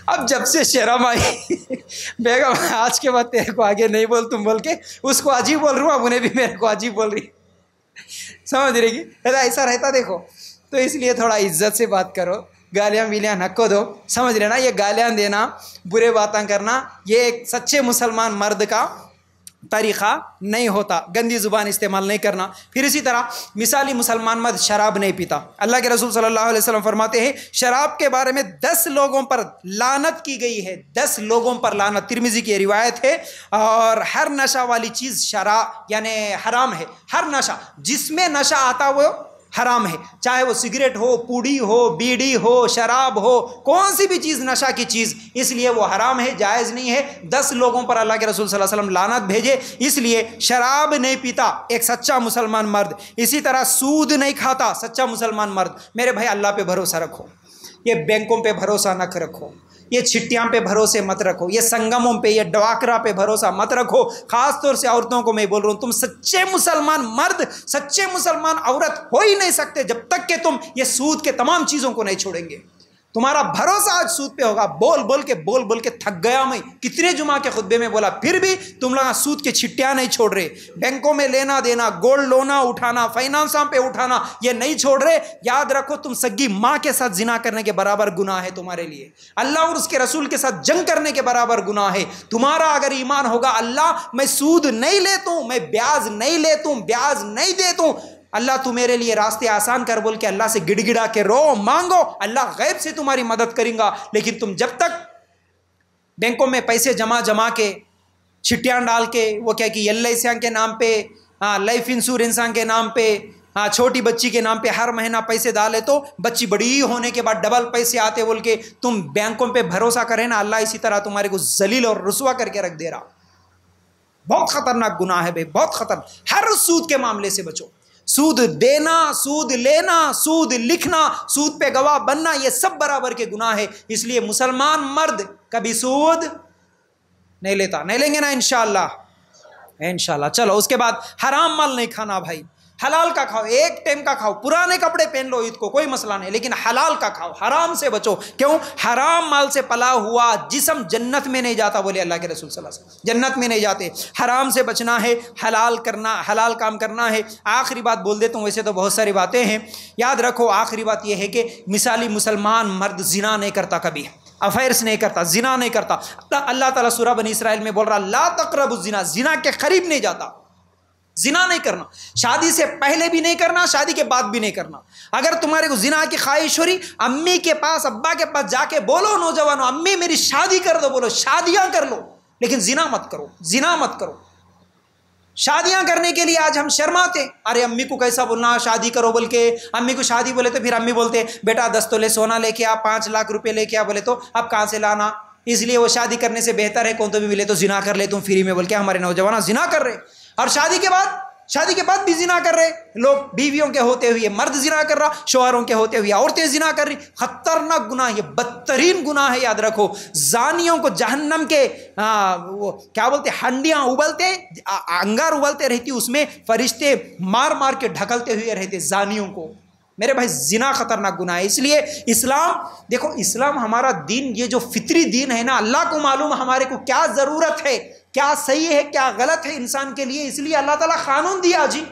اب جب سے شرم آئی, بیگم آج کے بعد تیرے کو آگے نہیں بول تم بول کے اس کو عجیب بول رہا ہوں, اب انہیں بھی میرے کو عجیب بول رہی. سمجھ رہے گی, ایسا رہتا دیکھو. تو اس لیے تھوڑا عزت سے بات کرو, گالیاں ویلیاں نکو دو. سمجھ رہے نا, یہ گالیاں دینا, برے باتیں کرنا, یہ ایک سچے مسلمان مرد کا طریقہ نہیں ہوتا. گندی زبان استعمال نہیں کرنا. پھر اسی طرح مثالی مسلمان مرد شراب نہیں پیتا. اللہ کے رسول صلی اللہ علیہ وسلم فرماتے ہیں شراب کے بارے میں 10 لوگوں پر لعنت کی گئی ہے, 10 لوگوں پر لعنت. ترمذی کی روایت ہے. اور ہر نشہ والی چیز شراب یعنی حرام ہے. ہر نشہ جس میں نشہ آتا وہ حرام ہے, چاہے وہ سگریٹ ہو, پوڑی ہو, بیڑی ہو, شراب ہو, کون سی بھی چیز نشہ کی چیز, اس لیے وہ حرام ہے, جائز نہیں ہے. 10 لوگوں پر اللہ کے رسول صلی اللہ علیہ وسلم لعنت بھیجے. اس لیے شراب نہیں پیتا ایک سچا مسلمان مرد. اسی طرح سود نہیں کھاتا سچا مسلمان مرد. میرے بھائی اللہ پہ بھروسہ رکھو, یہ بینکوں پہ بھروسہ نہ رکھو, یہ چھٹیاں پہ بھروسے مت رکھو, یہ سنگموں پہ, یہ ڈواکرا پہ بھروسہ مت رکھو. خاص طور سے عورتوں کو میں بول رہا ہوں, تم سچے مسلمان مرد, سچے مسلمان عورت ہو ہی نہیں سکتے جب تک کہ تم یہ سود کے تمام چیزوں کو نہیں چھوڑیں گے. تمہارا بھروسہ آج سود پہ ہوگا. بول بول کے تھک گیا میں, کتنے جمعہ کے خطبے میں بولا, پھر بھی تم لوگ سود کے چھٹیاں نہیں چھوڑ رہے. بینکوں میں لینا دینا, گولڈ لونا اٹھانا, فائنانساں پہ اٹھانا, یہ نہیں چھوڑ رہے. یاد رکھو تم سگی ماں کے ساتھ زنا کرنے کے برابر گناہ ہے تمہارے لیے. اللہ اور اس کے رسول کے ساتھ جنگ کرنے کے برابر گناہ ہے. تمہارا اگر ایمان ہوگا اللہ میں سود نہیں لیتا ہوں, میں بیاج نہیں لیتا ہوں, بیاج نہیں دیتا ہوں, اللہ تو میرے لیے راستے آسان کر بول کے اللہ سے گڑ گڑا کے رو, مانگو, اللہ غیب سے تمہاری مدد کریں گا. لیکن تم جب تک بینکوں میں پیسے جمع کے, چھٹیاں ڈال کے, وہ کیا کہ LIC کے نام پہ, لائف انشورنس کے نام پہ, چھوٹی بچی کے نام پہ ہر مہینہ پیسے ڈالے تو بچی بڑی ہونے کے بعد ڈبل پیسے آتے بول کے تم بینکوں پہ بھروسہ کرے نا, اللہ اسی طرح تمہارے کو ذلیل اور رسوا کر کے رکھ دے رہا. بہت خطرناک گناہ ہے بھائی, بہت خطرناک. ہر سود کے معاملے سے بچو. سود دینا, سود لینا, سود لکھنا, سود پہ گواہ بننا, یہ سب برابر کے گناہ ہے. اس لیے مسلمان مرد کبھی سود نہیں لیتا. نہیں لیں گے نا انشاءاللہ, انشاءاللہ. چلو اس کے بعد حرام مال نہیں کھانا بھائی, حلال کا کھاؤ, ایک ٹائم کا کھاؤ, پرانے کپڑے پہن لو عید کو, کوئی مسئلہ نہیں, لیکن حلال کا کھاؤ, حرام سے بچو. کیوں؟ حرام مال سے پلا ہوا جسم جنت میں نہیں جاتا بولے اللہ کے رسول صلی اللہ علیہ وسلم, جنت میں نہیں جاتے. حرام سے بچنا ہے, حلال کرنا, حلال کام کرنا ہے. آخری بات بول دیتا ہوں, ویسے تو بہت ساری باتیں ہیں, یاد رکھو. آخری بات یہ ہے کہ مثالی مسلمان مرد زنا نہیں کرتا کبھی. افیئرس نہیں کرتا، زنا نہیں کرتا. اللہ تعالیٰ سورہ بنی اسرائیل میں بول رہا لا تقربوا الزنا، زنا کے قریب نہیں جاتا. زنا نہیں کرنا، شادی سے پہلے بھی نہیں کرنا، شادی کے بعد بھی نہیں کرنا. اگر تمہارے کو زنا کی خواہش ہو رہی، امی کے پاس ابا کے پاس جا کے بولو نوجوانوں امی میری شادی کر دو، بولو شادیاں کر لو، لیکن زنا مت کرو، زنا مت کرو. شادیاں کرنے کے لیے آج ہم شرماتے، ارے امی کو کیسا بولنا شادی کرو بول کے. امی کو شادی بولے تو پھر امی بولتے بیٹا 10 تولے سونا لے کے آ، 5 لاکھ روپے لے کے آ، بولے تو اب کہاں سے لانا. اس لیے وہ شادی کرنے سے بہتر ہے کون تو بھی ملے تو زنا کر لے تم فری میں، بول کے ہمارے نوجوان زنا کر رہے. اور شادی کے بعد بھی زنا کر رہے لوگ. بیویوں کے ہوتے ہوئے مرد زنا کر رہا، شوہروں کے ہوتے ہوئے عورتیں زنا کر رہی. خطرناک گناہ، یہ بدترین گناہ ہے، یاد رکھو. زانیوں کو جہنم کے وہ کیا بولتے ہنڈیاں ابلتے، انگار ابلتے رہتی، اس میں فرشتے مار مار کے ڈھکلتے ہوئے رہتے زانیوں کو. میرے بھائی زنا خطرناک گناہ ہے. اس لیے اسلام، دیکھو اسلام ہمارا دین، یہ جو فطری دین ہے نا، اللہ کو معلوم ہمارے کو کیا ضرورت ہے، کیا صحیح ہے کیا غلط ہے انسان کے لیے. اس لیے اللہ تعالیٰ قانون دیا، جی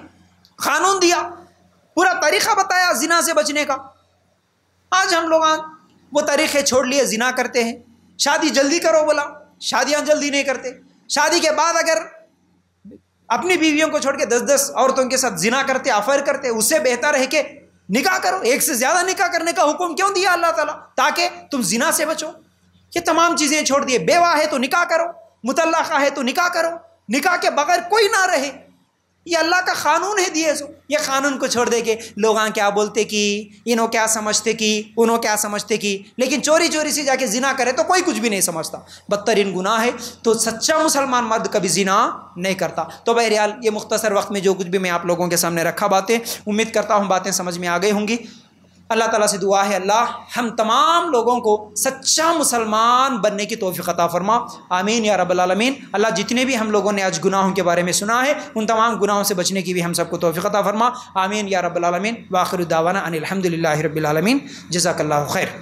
قانون دیا، پورا طریقہ بتایا زنا سے بچنے کا. آج ہم لوگ وہ طریقے چھوڑ لیے، زنا کرتے ہیں. شادی جلدی کرو بولا، شادیاں جلدی نہیں کرتے. شادی کے بعد اگر اپنی بیویوں کو چھوڑ کے 10 عورتوں کے ساتھ زنا کرتے، افیئر کرتے، اس سے بہتر ہے کہ نکاح کرو. ایک سے زیادہ نکاح کرنے کا حکم کیوں دیا اللہ تعالیٰ؟ تاکہ تم زنا سے بچو. یہ تمام چیزیں چھوڑ دیے. بیوہ ہے تو نکاح کرو، مطلقہ ہے تو نکاح کرو، نکاح کے بغیر کوئی نہ رہے. یہ اللہ کا قانون ہے دیے سو. یہ قانون کو چھوڑ دے کے لوگ کیا بولتے کہ انہوں کیا سمجھتے کہ انہوں کیا سمجھتے کہ، لیکن چوری چوری سے جا کے زنا کرے تو کوئی کچھ بھی نہیں سمجھتا. بدترین گناہ ہے. تو سچا مسلمان مرد کبھی زنا نہیں کرتا. تو بہرحال یہ مختصر وقت میں جو کچھ بھی میں آپ لوگوں کے سامنے رکھا باتیں، امید کرتا ہوں باتیں سمجھ میں آ گئی ہوں گی. اللہ تعالیٰ سے دعا ہے اللہ ہم تمام لوگوں کو سچا مسلمان بننے کی توفیق عطا فرما. آمین یا رب العالمین. اللہ جتنے بھی ہم لوگوں نے آج گناہوں کے بارے میں سنا ہے، ان تمام گناہوں سے بچنے کی بھی ہم سب کو توفیق عطا فرما. آمین یا رب العالمین. وآخر دعوانا ان الحمد للہ رب العالمین. جزاک اللہ خیر.